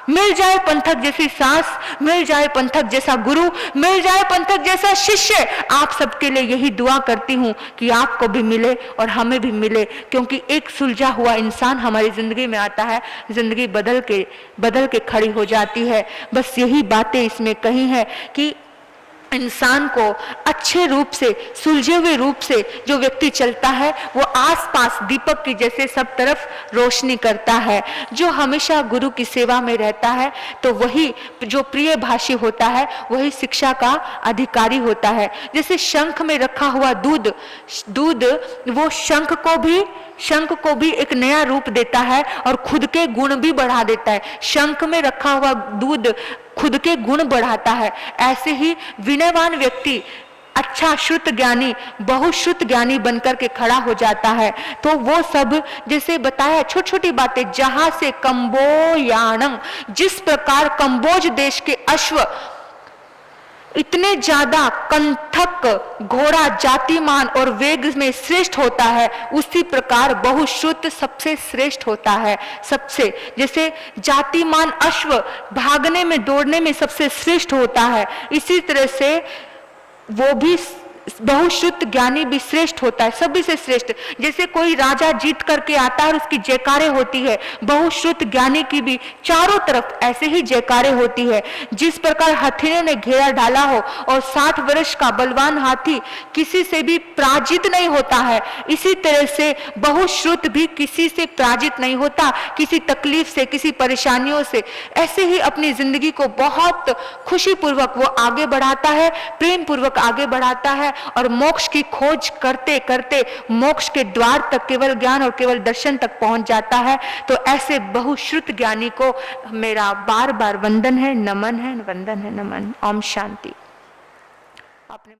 A: मिल जाए पंथक जैसी सास, मिल जाए पंथक जैसा गुरु, मिल जाए पंथक जैसा शिष्य। आप सबके लिए यही दुआ करती हूं कि आपको भी मिले और हमें भी मिले, क्योंकि एक सुलझा हुआ इंसान हमारी जिंदगी में आता है, जिंदगी बदल के खड़ी हो जाती है। बस यही बातें इसमें कही है कि इंसान को अच्छे रूप से, सुलझे हुए रूप से जो व्यक्ति चलता है वो आसपास दीपक की जैसे सब तरफ रोशनी करता है। जो हमेशा गुरु की सेवा में रहता है तो वही जो प्रिय भाषी होता है, वही शिक्षा का अधिकारी होता है। जैसे शंख में रखा हुआ दूध वो शंख को भी एक नया रूप देता है और खुद के गुण भी बढ़ा देता है। शंख में रखा हुआ दूध खुद के गुण बढ़ाता है। ऐसे ही विनयवान व्यक्ति अच्छा श्रुत ज्ञानी, बहुश्रुत ज्ञानी बनकर के खड़ा हो जाता है। तो वो सब जैसे बताया, छोटी छोटी बातें, जहां से कंबोयाणम, जिस प्रकार कंबोज देश के अश्व इतने ज्यादा कंथक घोड़ा जातिमान और वेग में श्रेष्ठ होता है, उसी प्रकार बहुश्रुत सबसे श्रेष्ठ होता है। सबसे जैसे जातिमान अश्व भागने में, दौड़ने में सबसे श्रेष्ठ होता है, इसी तरह से वो भी बहुश्रुत ज्ञानी भी श्रेष्ठ होता है, सभी से श्रेष्ठ। जैसे कोई राजा जीत करके आता है और उसकी जयकारें होती है, बहुश्रुत ज्ञानी की भी चारों तरफ ऐसे ही जयकारें होती है। जिस प्रकार हाथियों ने घेरा डाला हो और 60 वर्ष का बलवान हाथी किसी से भी पराजित नहीं होता है, इसी तरह से बहुश्रुत भी किसी से पराजित नहीं होता, किसी तकलीफ से, किसी परेशानियों से। ऐसे ही अपनी जिंदगी को बहुत खुशी पूर्वक वो आगे बढ़ाता है, प्रेम पूर्वक आगे बढ़ाता है और मोक्ष की खोज करते करते मोक्ष के द्वार तक, केवल ज्ञान और केवल दर्शन तक पहुंच जाता है। तो ऐसे बहुश्रुत ज्ञानी को मेरा बार बार वंदन है, नमन है, वंदन है, नमन। ओम शांति। आपने